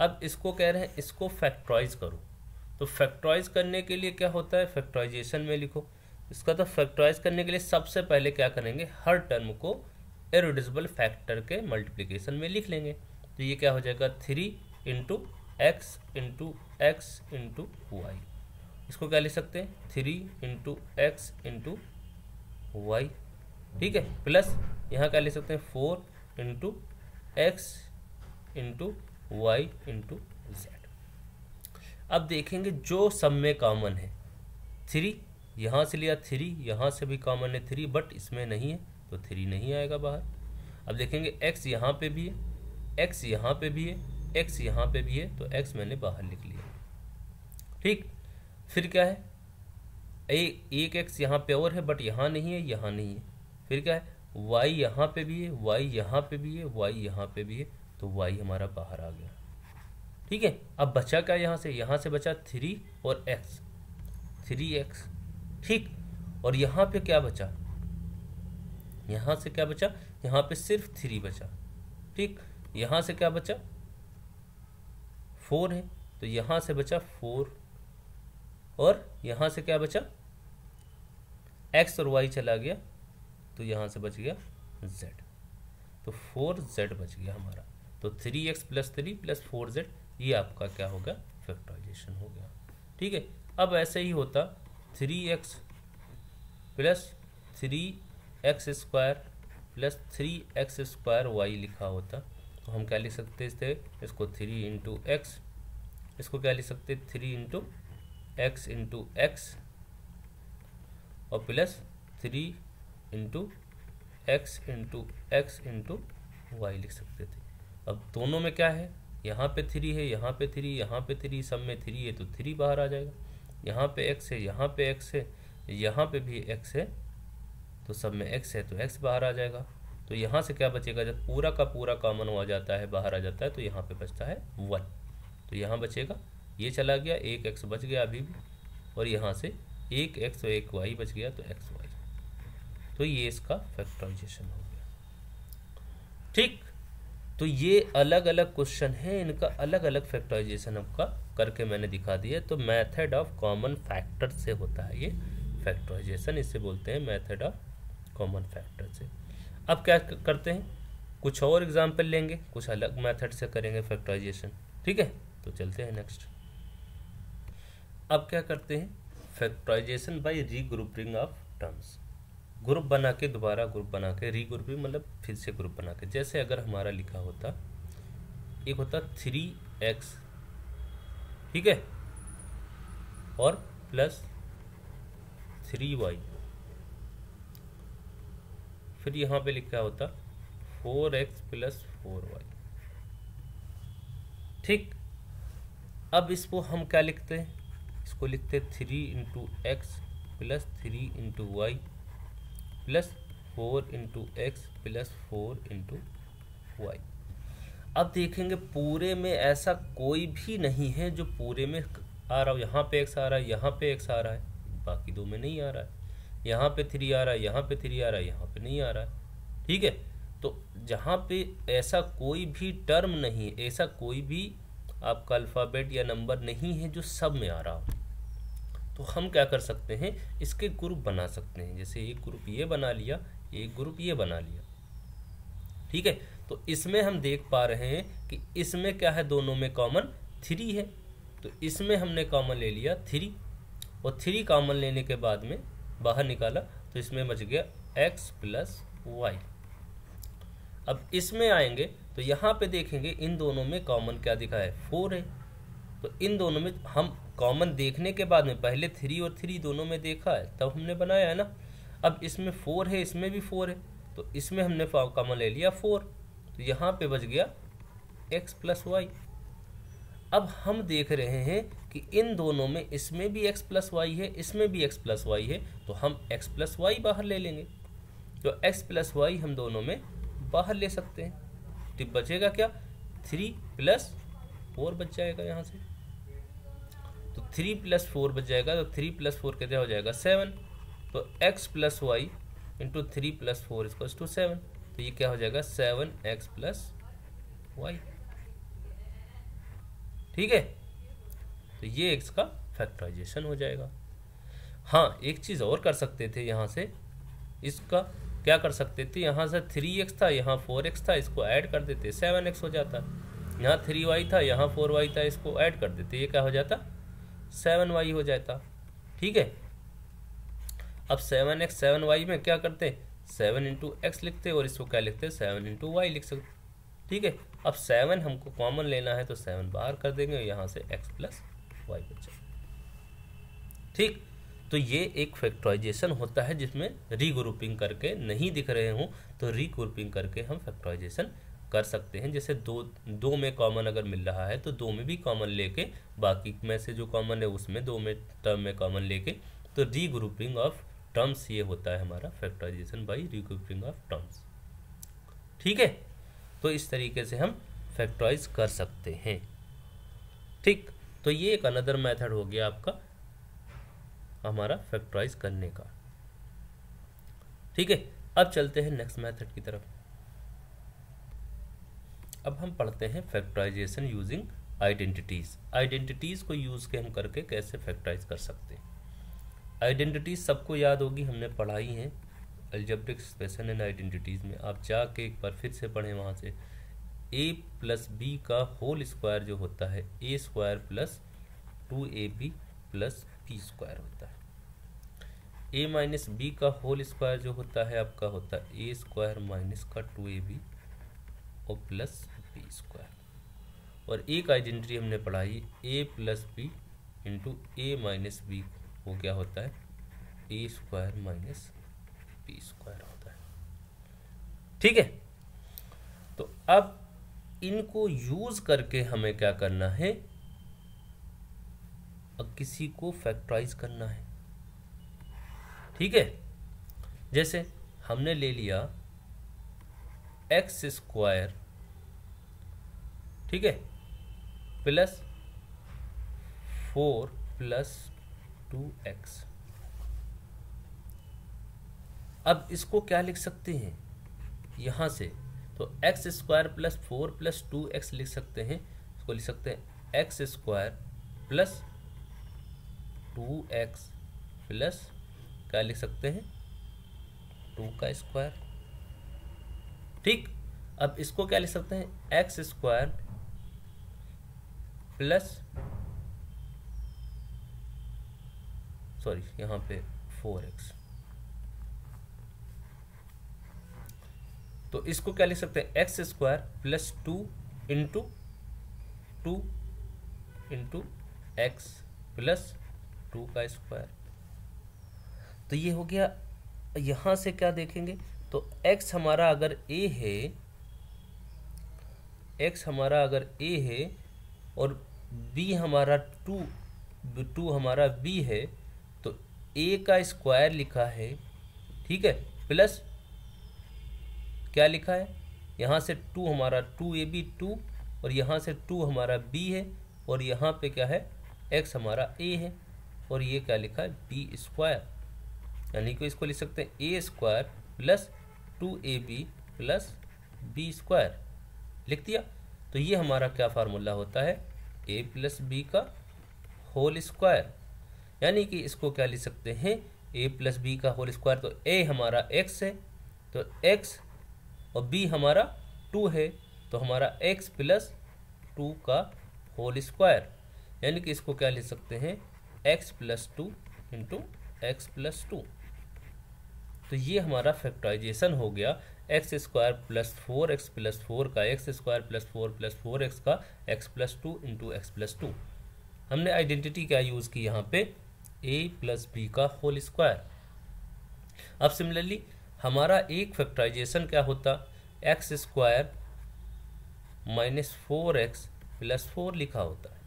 अब इसको कह रहे हैं इसको फैक्टराइज करो। तो फैक्टराइज करने के लिए क्या होता है, फैक्टराइजेशन में लिखो इसका। तो फैक्टराइज करने के लिए सबसे पहले क्या करेंगे, हर टर्म को इरेड्यूसिबल फैक्टर के मल्टीप्लिकेशन में लिख लेंगे। तो ये क्या हो जाएगा, 3 into x into x into y. इसको क्या लिख सकते हैं, 3 इंटू एक्स इंटू वाई, ठीक है, प्लस यहाँ क्या लिख सकते हैं, 4 into x into y into z. अब देखेंगे जो सब में कॉमन है, 3 यहाँ से लिया, 3 यहाँ से भी कॉमन है 3, बट इसमें नहीं है तो 3 नहीं आएगा बाहर। अब देखेंगे x यहाँ पे भी है, x यहाँ पे भी है, x यहाँ पे भी है, तो x मैंने बाहर लिख लिया, ठीक। फिर क्या है, एक x यहाँ पे और है बट यहाँ नहीं है, यहाँ नहीं है। फिर क्या है, y यहाँ पे भी है, y यहाँ पे भी है, y यहाँ पे भी है, तो y हमारा बाहर आ गया, ठीक है। अब बचा क्या, यहाँ से बचा 3 और x, 3x, ठीक। और यहाँ पे क्या बचा, यहाँ से क्या बचा, यहाँ पे सिर्फ 3 बचा, ठीक। यहाँ से क्या बचा, 4 है, तो यहाँ से बचा 4, और यहाँ से क्या बचा, x और y चला गया, तो यहाँ से बच गया z, तो 4z बच गया हमारा। तो 3x प्लस 3 प्लस 4z, ये आपका क्या होगा, फैक्टराइजेशन हो गया, ठीक है। अब ऐसे ही होता 3x plus 3x² plus 3x² y लिखा होता, तो हम क्या लिख सकते थे, इसको 3 इंटू एक्स, इसको क्या लिख सकते, 3 इंटू एक्स और plus 3 into x into y लिख सकते थे। अब दोनों में क्या है, यहाँ पे 3 है, यहाँ पे 3, यहाँ पे 3, सब में 3 है, तो 3 बाहर आ जाएगा। यहाँ पे x है, यहाँ पे x है, यहाँ पे भी x है, तो सब में x है, तो x बाहर आ जाएगा। तो यहाँ से क्या बचेगा, जब पूरा का पूरा कॉमन हो जाता है, बाहर आ जाता है, तो यहाँ पे बचता है 1, तो यहाँ बचेगा, ये चला गया, एक x बच गया अभी भी, और यहाँ से एक x और एक y बच गया, तो xy। तो ये इसका फैक्टराइजेशन हो गया, ठीक। तो ये अलग अलग क्वेश्चन है, इनका अलग अलग फैक्टराइजेशन आपका करके मैंने दिखा दिया। तो मेथड ऑफ कॉमन फैक्टर से होता है ये फैक्टराइजेशन, इसे बोलते हैं मेथड ऑफ कॉमन फैक्टर से। अब क्या करते हैं, कुछ और एग्जाम्पल लेंगे, कुछ अलग मेथड से करेंगे फैक्टराइजेशन, ठीक है। तो चलते हैं नेक्स्ट। अब क्या करते हैं, factorization by regrouping of terms. Group बना के, दोबारा ग्रुप बना के, रीग्रुपिंग मतलब फिर से ग्रुप बना के। जैसे अगर हमारा लिखा होता, एक होता 3x, ठीक है, और प्लस 3y, फिर यहाँ पे लिखा होता 4x प्लस 4y, ठीक। अब इसको हम क्या लिखते हैं, इसको लिखते हैं 3 into x plus 3 into y plus 4 into x plus 4 into y. अब देखेंगे पूरे में ऐसा कोई भी नहीं है जो पूरे में आ रहा हो। यहाँ पे x आ रहा है, यहाँ पे x आ रहा है, बाकी दो में नहीं आ रहा है। यहाँ पे 3 आ रहा है, यहाँ पे 3 आ रहा है, यहाँ पे नहीं आ रहा है। ठीक है, तो जहाँ पे ऐसा कोई भी टर्म नहीं है, ऐसा कोई भी आपका अल्फ़ाबेट या नंबर नहीं है जो सब में आ रहा हो, तो हम क्या कर सकते हैं, इसके ग्रुप बना सकते हैं। जैसे एक ग्रुप ये बना लिया, एक ग्रुप ये बना लिया। ठीक है, तो इसमें हम देख पा रहे हैं कि इसमें क्या है, दोनों में कॉमन 3 है। तो इसमें हमने कॉमन ले लिया 3, और 3 कॉमन लेने के बाद में बाहर निकाला तो इसमें बच गया x प्लस वाई। अब इसमें आएंगे तो यहाँ पे देखेंगे इन दोनों में कॉमन क्या दिखा है, 4 है। तो इन दोनों में हम कॉमन देखने के बाद में, पहले 3 और 3 दोनों में देखा है तब हमने बनाया है ना। अब इसमें 4 है, इसमें भी 4 है, तो इसमें हमने कॉमन ले लिया 4, तो यहाँ पे बच गया x प्लस वाई। अब हम देख रहे हैं कि इन दोनों में, इसमें भी x प्लस वाई है, इसमें भी x प्लस वाई है, तो हम x प्लस वाई बाहर ले लेंगे। तो x प्लस वाई हम दोनों में बाहर ले सकते हैं। तो बचेगा क्या, 3 प्लस 4 बच जाएगा यहाँ से। तो 3 प्लस 4 बच जाएगा, तो 3 प्लस 4 कितना हो जाएगा, 7। तो x plus y into 3 plus 4 equals to 7। तो ये क्या हो जाएगा, 7x प्लस वाई। ठीक है, तो ये x का फैक्टराइजेशन हो जाएगा। हाँ, एक चीज़ और कर सकते थे, यहाँ से इसका क्या कर सकते थे, यहाँ से 3x था, यहाँ 4x था, इसको ऐड कर देते 7x हो जाता। यहाँ 3y था, यहाँ 4y था, इसको ऐड कर देते, ये क्या हो जाता, 7y हो जाता। ठीक है, अब 7x 7y में क्या करते, 7 इंटू एक्स लिखते और इसको क्या लिखते, 7 इंटू वाई लिख सकते। ठीक है, अब 7 हमको कॉमन लेना है तो 7 बाहर कर देंगे, यहाँ से x प्लस वाई बच जाएगा। ठीक, तो ये एक फैक्टराइजेशन होता है जिसमें रीग्रुपिंग करके, नहीं दिख रहे हों तो रीग्रुपिंग करके हम फैक्टराइजेशन कर सकते हैं। जैसे दो में कॉमन अगर मिल रहा है तो 2 में भी कॉमन लेके, बाकी में से जो कॉमन है उसमें 2 में टर्म में कॉमन लेके, तो रीग्रुपिंग ऑफ टर्म्स ये होता है हमारा factorization by regrouping of terms. ठीक है, तो इस तरीके से हम फैक्टराइज कर सकते हैं। ठीक, तो ये एक अनदर मेथड हो गया आपका हमारा फैक्टराइज करने का। ठीक है, अब चलते हैं नेक्स्ट मेथड की तरफ। अब हम पढ़ते हैं फैक्टराइजेशन यूजिंग आइडेंटिटीज। आइडेंटिटीज को यूज के हम करके कैसे फैक्टराइज कर सकते हैं। आइडेंटिटीज सबको याद होगी, हमने पढ़ाई है अलजेब्रिक एक्सप्रेशन एंड आइडेंटिटीज में। आप जाके एक बार फिर से पढ़ें वहाँ से। a प्लस बी का होल स्क्वायर जो होता है a square plus 2ab plus b square होता है। a माइनस बी का होल स्क्वायर जो होता है आपका होता है a स्क्वायर माइनस का 2ab और प्लस b स्क्वायर। और एक आइडेंटिटी हमने पढ़ाई a plus b into a minus b वो क्या होता है, a square minus b square होता है। ठीक है, तो अब इनको यूज करके हमें क्या करना है, अब किसी को फैक्टराइज करना है। ठीक है, जैसे हमने ले लिया एक्स स्क्वायर, ठीक है, प्लस 4 प्लस 2x। अब इसको क्या लिख सकते हैं यहाँ से, तो x square plus 4 plus 2x लिख सकते हैं। इसको लिख सकते हैं X square plus 2x plus क्या लिख सकते हैं, 2 का स्क्वायर। ठीक, अब इसको क्या लिख सकते हैं, एक्स स्क्वायर प्लस, सॉरी यहाँ पे 4x, तो इसको क्या लिख सकते हैं, X square plus 2 into 2 into x plus 2 का स्क्वायर। तो ये हो गया। यहाँ से क्या देखेंगे, तो x हमारा अगर a है, x हमारा अगर a है और b हमारा 2 हमारा b है, तो a का स्क्वायर लिखा है, ठीक है, प्लस क्या लिखा है, यहाँ से 2 हमारा 2ab 2 और यहाँ से 2 हमारा b है और यहाँ पे क्या है x हमारा a है और ये क्या लिखा है b स्क्वायर, यानी कि इसको लिख सकते हैं a square plus 2ab plus b square, लिख दिया। तो ये हमारा क्या फार्मूला होता है a प्लस b का होल स्क्वायर, यानी कि इसको क्या लिख सकते हैं a प्लस बी का होल स्क्वायर। तो a हमारा x है तो x और b हमारा 2 है तो हमारा x प्लस 2 का होल स्क्वायर, यानी कि इसको क्या लिख सकते हैं x plus 2 into x plus 2। तो ये हमारा फैक्टराइजेशन हो गया x square plus 4x plus 4 का x square plus 4 plus 4x का x plus 2 into x plus 2। हमने आइडेंटिटी क्या यूज़ की यहाँ पे a प्लस बी का होल स्क्वायर। अब सिमिलरली हमारा एक फैक्टराइजेशन क्या होता x square minus 4x plus 4 लिखा होता है,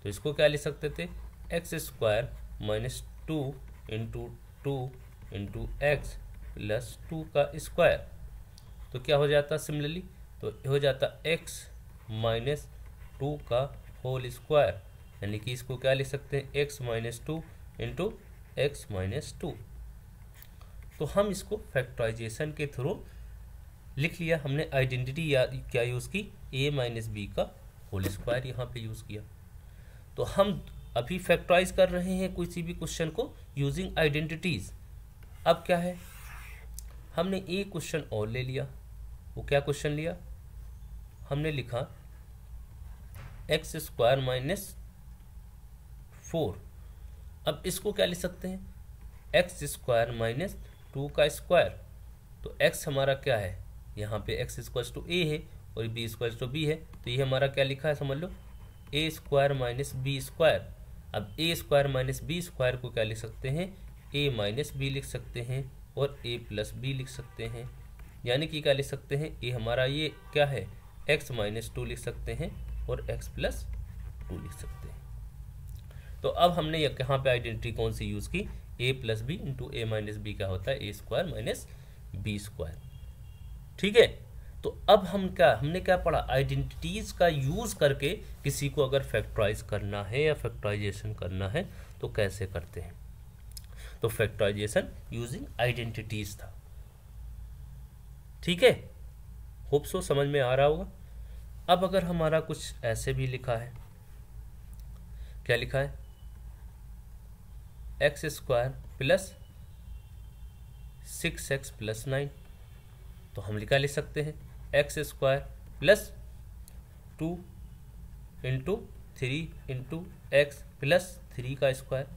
तो इसको क्या लिख सकते थे x square minus 2 into x plus 2 का स्क्वायर। तो क्या हो जाता सिमिलरली, तो हो जाता x माइनस 2 का होल स्क्वायर, यानी कि इसको क्या लिख सकते हैं x minus 2 into x minus 2। तो हम इसको फैक्टराइजेशन के थ्रू लिख लिया, हमने आइडेंटिटी क्या यूज़ की a माइनस बी का होल स्क्वायर यहाँ पे यूज़ किया। तो हम अभी फैक्टराइज कर रहे हैं किसी भी क्वेश्चन को यूजिंग आइडेंटिटीज। अब क्या है हमने एक क्वेश्चन और ले लिया, वो क्या क्वेश्चन लिया हमने लिखा एक्स स्क्वायर माइनस 4। अब इसको क्या लिख सकते हैं एक्स स्क्वायर माइनस 2 का स्क्वायर। तो x हमारा क्या है यहाँ पे x इक्वल्स टू a है और b इक्वल्स टू b है, तो ये हमारा क्या लिखा है समझ लो a square minus b square. अब a square minus b square को क्या लिख सकते हैं a माइनस बी लिख सकते हैं और a प्लस बी लिख सकते हैं, यानी कि क्या लिख सकते हैं a हमारा ये क्या है x माइनस 2 लिख सकते हैं और x प्लस 2 लिख सकते हैं। तो अब हमने यहाँ पे आइडेंटिटी कौन सी यूज़ की a plus b into a minus b क्या होता है a square minus b square. ठीक है, तो अब हमने क्या पढ़ा आइडेंटिटीज का यूज़ करके किसी को अगर फैक्टराइज करना है या फैक्टराइजेशन करना है तो कैसे करते हैं। तो फैक्टराइजेशन यूजिंग आइडेंटिटीज था। ठीक है, होप सो समझ में आ रहा होगा। अब अगर हमारा कुछ ऐसे भी लिखा है, क्या लिखा है x square plus 6x plus 9, तो हम लिखा लिख सकते हैं X square plus 2 into 3 into x plus 3 का स्क्वायर।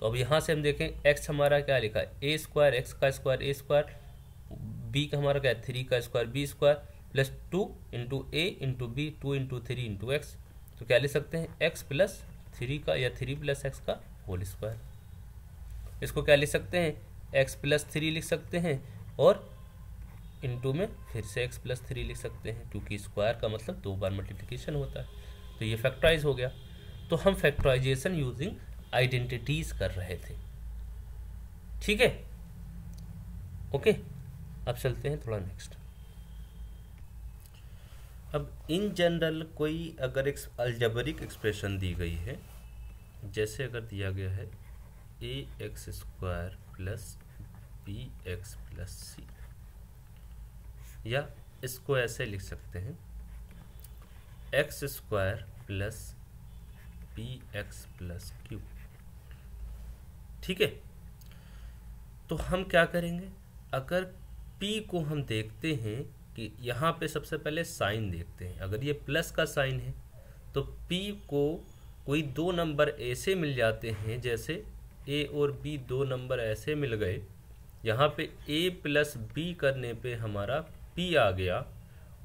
तो अब यहाँ से हम देखें x हमारा क्या लिखा है ए स्क्वायर एक्स का स्क्वायर ए स्क्वायर, बी का हमारा क्या है 3 का square B square plus 2 into A into B 2 into 3 into X. तो क्या लिख सकते हैं एक्स प्लस 3 का या 3 प्लस एक्स का होल स्क्वायर। इसको क्या लिख सकते हैं एक्स प्लस 3 लिख सकते हैं और इंटू में फिर से x प्लस 3 लिख सकते हैं, क्योंकि स्क्वायर का मतलब 2 बार मल्टीप्लिकेशन होता है। तो ये फैक्टराइज हो गया। तो हम फैक्टराइजेशन यूजिंग आइडेंटिटीज कर रहे थे। ठीक है, ओके। अब चलते हैं थोड़ा नेक्स्ट। अब इन जनरल कोई अगर एक अलजेब्रिक एक्सप्रेशन दी गई है, जैसे अगर दिया गया है A X square plus B X plus C, या इसको ऐसे लिख सकते हैं X square plus B X plus Q. ठीक है, तो हम क्या करेंगे अगर p को हम देखते हैं कि यहाँ पे सबसे पहले साइन देखते हैं। अगर ये प्लस का साइन है तो p को कोई 2 नंबर ऐसे मिल जाते हैं, जैसे a और b 2 नंबर ऐसे मिल गए, यहाँ पे a प्लस बी करने पे हमारा p आ गया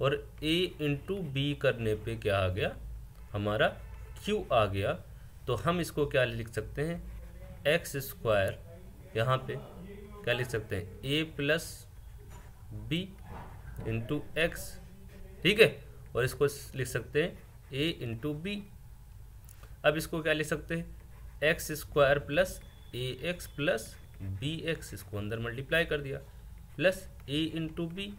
और a इंटू बी करने पे क्या आ गया हमारा q आ गया। तो हम इसको क्या लिख सकते हैं एक्स स्क्वायर, यहाँ पे क्या लिख सकते हैं a plus b into x. ठीक है, और इसको लिख सकते हैं a इंटू बी। अब इसको क्या लिख सकते हैं एक्स स्क्वायर प्लस ए एक्स प्लस बी एक्स, इसको अंदर मल्टीप्लाई कर दिया प्लस a इंटू बी।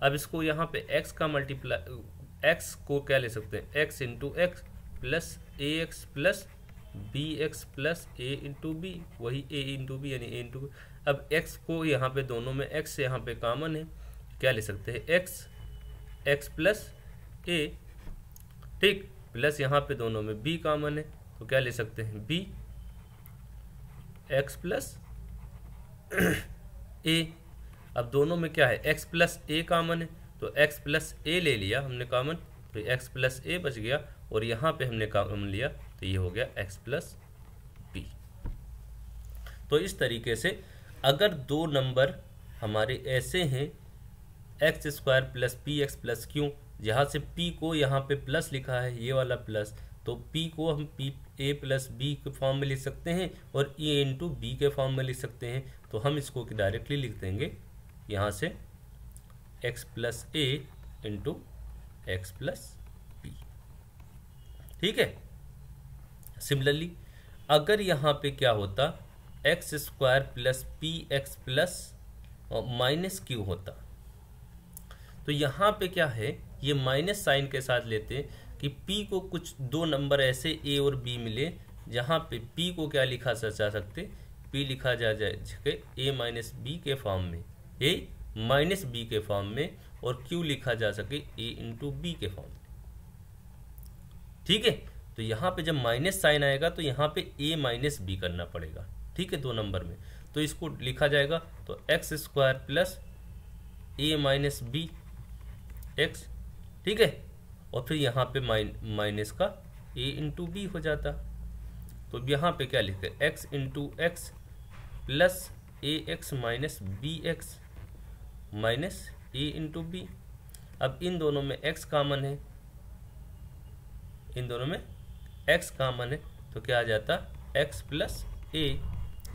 अब इसको यहाँ पे x का मल्टीप्लाई, x को क्या ले सकते हैं, x into x plus A X plus B X plus A into B, वही a इंटू बी यानी a इंटू बी। अब x को यहाँ पे दोनों में x यहाँ पे कॉमन है, क्या ले सकते हैं, x प्लस a, ठीक, प्लस यहाँ पे दोनों में b कॉमन है तो क्या ले सकते हैं, b x प्लस a। अब दोनों में क्या है, x प्लस a कॉमन है तो x प्लस a ले लिया हमने कॉमन, तो x प्लस a बच गया, और यहाँ पे हमने कॉमन लिया तो ये हो गया x प्लस b। तो इस तरीके से अगर दो नंबर हमारे ऐसे हैं X square plus p x plus Q, जहाँ से p को यहाँ पे प्लस लिखा है ये वाला प्लस, तो p को हम p a प्लस बी के फॉर्म में लिख सकते हैं और a इंटू बी के फॉर्म में लिख सकते हैं। तो हम इसको डायरेक्टली लिख देंगे यहाँ से x plus a into x plus b, ठीक है। सिमिलरली अगर यहाँ पे क्या होता, x square plus p x plus minus q होता, तो यहाँ पे क्या है, ये माइनस साइन के साथ लेते हैं कि p को कुछ दो नंबर ऐसे a और b मिले जहाँ पे p को क्या लिखा जा सकते, p लिखा जा जाए a माइनस बी के फॉर्म में, a माइनस बी के फॉर्म में, और q लिखा जा सके a इंटू बी के फॉर्म में, ठीक है। तो यहाँ पे जब माइनस साइन आएगा तो यहाँ पे a माइनस बी करना पड़ेगा, ठीक है, दो नंबर में, तो इसको लिखा जाएगा तो x square plus a minus b x, ठीक है, और फिर यहाँ पे माइनस का a इंटू बी हो जाता। तो यहाँ पे क्या लिखते हैं, x into x plus A x minus b x minus a into B. अब इन दोनों में x कॉमन है, इन दोनों में x कॉमन है तो क्या आ जाता, x प्लस a।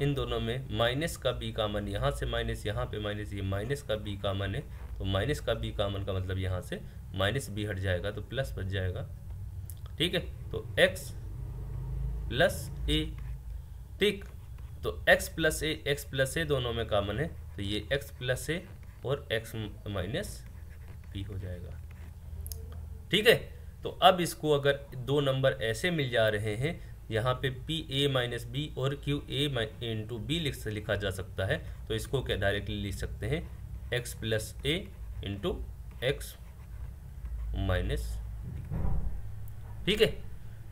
इन दोनों में माइनस का b कॉमन, यहाँ से माइनस, यहाँ पे माइनस, ये माइनस का b कॉमन है तो माइनस का b कॉमन का मतलब यहाँ से माइनस b हट जाएगा तो प्लस बच जाएगा, ठीक है। तो x प्लस a, ठीक, तो x प्लस a दोनों में कॉमन है तो ये x प्लस a और x माइनस b हो जाएगा, ठीक है। तो अब इसको अगर दो नंबर ऐसे मिल जा रहे हैं यहाँ पे p a माइनस बी और q a इंटू बी लिखा जा सकता है, तो इसको क्या डायरेक्टली लिख सकते हैं, x plus a into x minus b, ठीक है।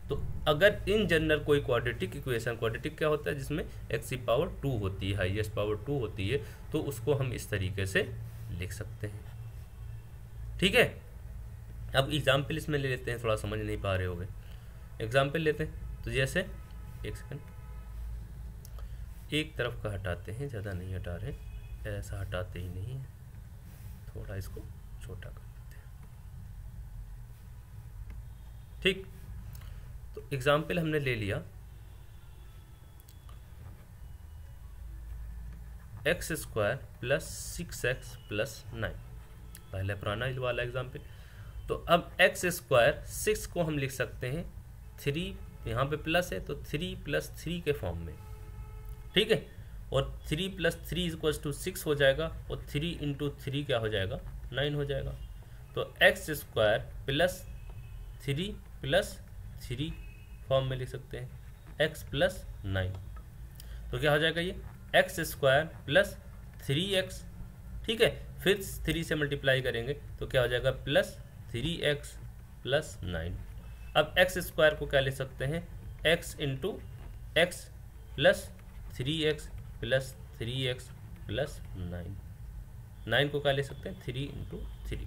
तो अगर इन जनरल कोई क्वाड्रेटिक इक्वेशन, क्वाड्रेटिक क्या होता है जिसमें x की पावर 2 होती है, हाईएस्ट पावर 2 होती है, तो उसको हम इस तरीके से लिख सकते हैं, ठीक है। अब एग्जाम्पल इसमें ले लेते हैं, थोड़ा समझ नहीं पा रहे होंगे, एग्जाम्पल लेते हैं। तो जैसे एक सेकंड, एक तरफ का हटाते हैं, ज़्यादा नहीं हटा रहे, ऐसा हटाते ही नहीं है, थोड़ा इसको छोटा कर देते हैं, ठीक। तो एग्जाम्पल हमने ले लिया x square plus 6x plus 9, पहले पुराना वाला एग्जाम्पल। तो अब एक्स स्क्वायर 6 को हम लिख सकते हैं 3, यहाँ पे प्लस है तो 3 प्लस 3 के फॉर्म में, ठीक है, और 3 प्लस 3 इक्वल्स टू 6 हो जाएगा, और 3 इंटू 3 क्या हो जाएगा, 9 हो जाएगा। तो x square plus 3 plus 3 form में लिख सकते हैं, x प्लस 9, तो क्या हो जाएगा ये एक्स स्क्वायर प्लस 3x, ठीक है, फिर 3 से मल्टीप्लाई करेंगे तो क्या हो जाएगा प्लस 3x प्लस 9। अब एक्स स्क्वायर को क्या ले सकते हैं, x into x plus 3x plus 3x plus 9 को क्या ले सकते हैं 3 इंटू 3।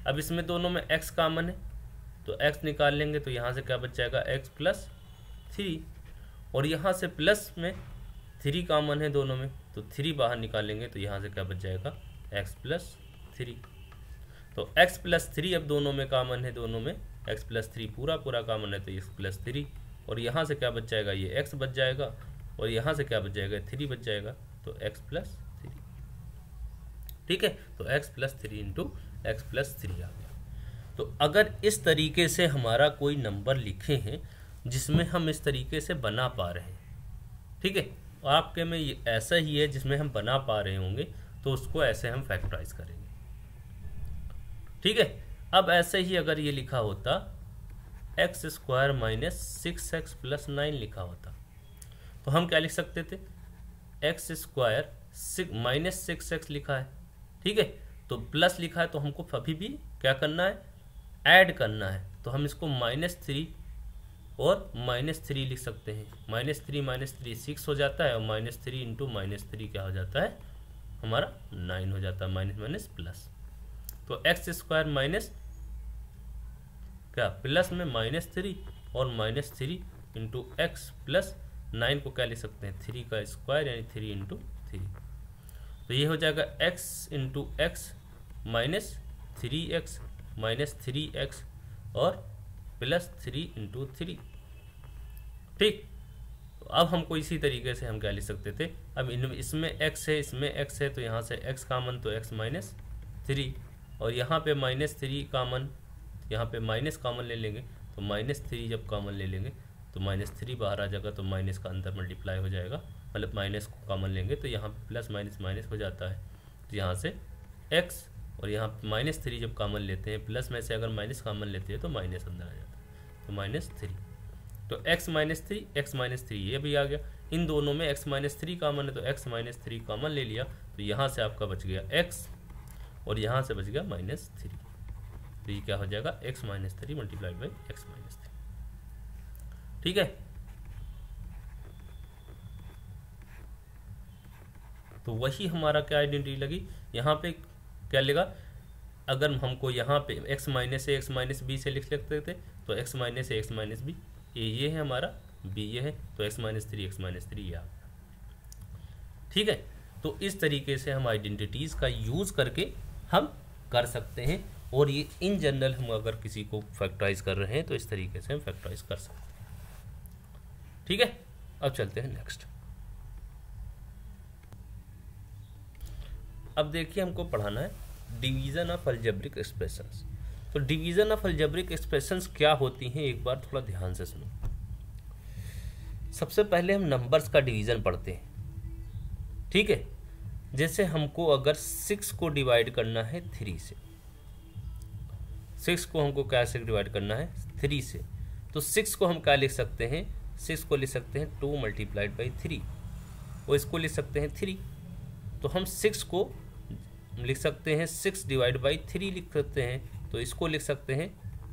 अब इसमें दोनों में x कॉमन है तो x निकाल लेंगे तो यहाँ से क्या बच जाएगा x प्लस 3, और यहाँ से प्लस में 3 कॉमन है दोनों में तो 3 बाहर निकालेंगे तो यहाँ से क्या बच जाएगा x प्लस 3। तो x प्लस 3 अब दोनों में कॉमन है, दोनों में x प्लस 3 पूरा कॉमन है तो x प्लस 3, और यहाँ से क्या बच जाएगा ये x बच जाएगा, और यहाँ से क्या बच जाएगा 3 बच जाएगा तो x प्लस 3, ठीक है। तो x plus 3 into x plus 3 आ गया। तो अगर इस तरीके से हमारा कोई नंबर लिखे हैं जिसमें हम इस तरीके से बना पा रहे हैं, ठीक है, आपके में ऐसा ही है जिसमें हम बना पा रहे होंगे तो उसको ऐसे हम फैक्टराइज करेंगे, ठीक है। अब ऐसे ही अगर ये लिखा होता x square minus 6x plus 9 लिखा होता, तो हम क्या लिख सकते थे, एक्स स्क्वायर माइनस 6x लिखा है, ठीक है, तो प्लस लिखा है, तो हमको अभी भी क्या करना है, ऐड करना है, तो हम इसको -3 और -3 लिख सकते हैं। -3 6 हो जाता है, और -3 इंटू -3 क्या हो जाता है हमारा 9 हो जाता है, माइनस माइनस प्लस। तो एक्स स्क्वायर माइनस क्या प्लस में -3 और -3 इंटू एक्स प्लस 9 को क्या लिख सकते हैं, 3 का स्क्वायर यानी 3 इंटू 3। तो ये हो जाएगा x into x minus 3x minus 3x और प्लस 3 इंटू 3। ठीक, तो अब हमको इसी तरीके से हम क्या लिख सकते थे, अब इसमें x है, इसमें x है, तो यहाँ से x कॉमन, तो x माइनस 3, और यहाँ पे -3 कॉमन, यहाँ पे माइनस कॉमन ले लेंगे, तो -3 जब कॉमन ले लेंगे तो -3 बाहर आ जाएगा, तो माइनस का अंदर मल्टीप्लाई हो जाएगा, मतलब माइनस को कॉमन लेंगे तो यहाँ पे प्लस माइनस माइनस हो जाता है, तो यहाँ से x, और यहाँ -3 जब कॉमन लेते हैं, प्लस में से अगर माइनस कॉमन लेते हैं तो माइनस अंदर आ जाता है, तो -3, तो x -3 ये भी आ गया। इन दोनों में x -3 कॉमन है, तो x -3 कॉमन ले लिया, तो यहाँ से आपका बच गया x, और यहाँ से बच गया -3, तो ये क्या हो जाएगा, x -3 मल्टीप्लाइड बाई x -3। ठीक है, तो वही हमारा क्या आइडेंटिटी लगी, यहाँ पे क्या लेगा, अगर हमको यहाँ पे x माइनस ए एक्स माइनस बी से लिख सकते थे, तो x माइनस ए एक्स माइनस बी, ये है हमारा, b ये है, तो x -3 ये आ गया। ठीक है, तो इस तरीके से हम आइडेंटिटीज़ का यूज़ करके हम कर सकते हैं, और ये इन जनरल हम अगर किसी को फैक्टराइज कर रहे हैं तो इस तरीके से हम फैक्टराइज कर सकते हैं। ठीक है, अब चलते हैं नेक्स्ट। अब देखिए हमको पढ़ाना है डिवीज़न ऑफ अलजेब्रिक एक्सप्रेशंस। तो डिवीज़न ऑफ अलजेब्रिक एक्सप्रेशंस क्या होती हैं, एक बार थोड़ा ध्यान से सुनो। सबसे पहले हम नंबर्स का डिवीज़न पढ़ते हैं। ठीक है, जैसे हमको अगर 6 को डिवाइड करना है 3 से, 6 को हमको कैसे डिवाइड करना है 3 से, तो 6 को हम क्या लिख सकते हैं, 6 को लिख सकते हैं 2 मल्टीप्लाइड बाई 3, और इसको लिख सकते हैं 3, तो हम 6 को लिख सकते हैं 6 डिवाइड बाई 3 लिख सकते हैं, तो इसको लिख सकते हैं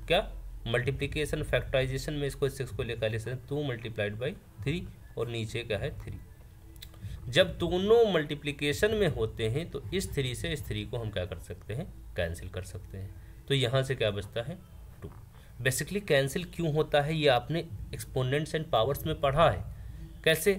क्या, मल्टीप्लिकेशन फैक्टराइजेशन में इसको 6 को लेकर लिख सकते हैं 2 मल्टीप्लाइड बाई 3, और नीचे क्या है 3। जब दोनों मल्टीप्लिकेशन में होते हैं तो इस 3 से इस 3 को हम क्या कर सकते हैं, कैंसिल कर सकते हैं, तो यहाँ से क्या बचता है 2। बेसिकली कैंसिल क्यों होता है, ये आपने एक्सपोनेंट्स एंड पावर्स में पढ़ा है, कैसे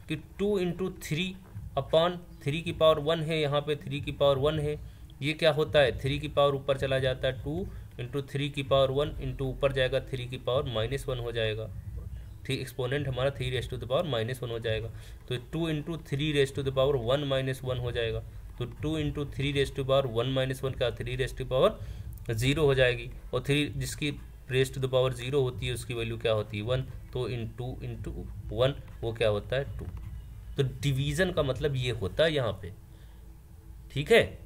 कि 2 इंटू 3 अपॉन 3 की पावर 1 है, यहाँ पे 3 की पावर 1 है, ये क्या होता है 3 की पावर ऊपर चला जाता है, 2 इंटू 3 की पावर 1 इंटू ऊपर जाएगा 3 की पावर -1 हो जाएगा, ठीक, एक्सपोनेंट हमारा 3 रेज़ टू द पावर -1 हो जाएगा, तो 2 into 3 raise to the power 1 -1 हो जाएगा, तो 2 इंटू 3 रेज़ टू पावर 1 -1 का 3 रेज़ टू पावर 0 हो जाएगी, और 3 जिसकी रेज़ टू द पावर 0 होती है उसकी वैल्यू क्या होती है 1, तो इंटू 1 वो क्या होता है 2। तो डिवीज़न का मतलब ये होता है यहाँ पे, ठीक है,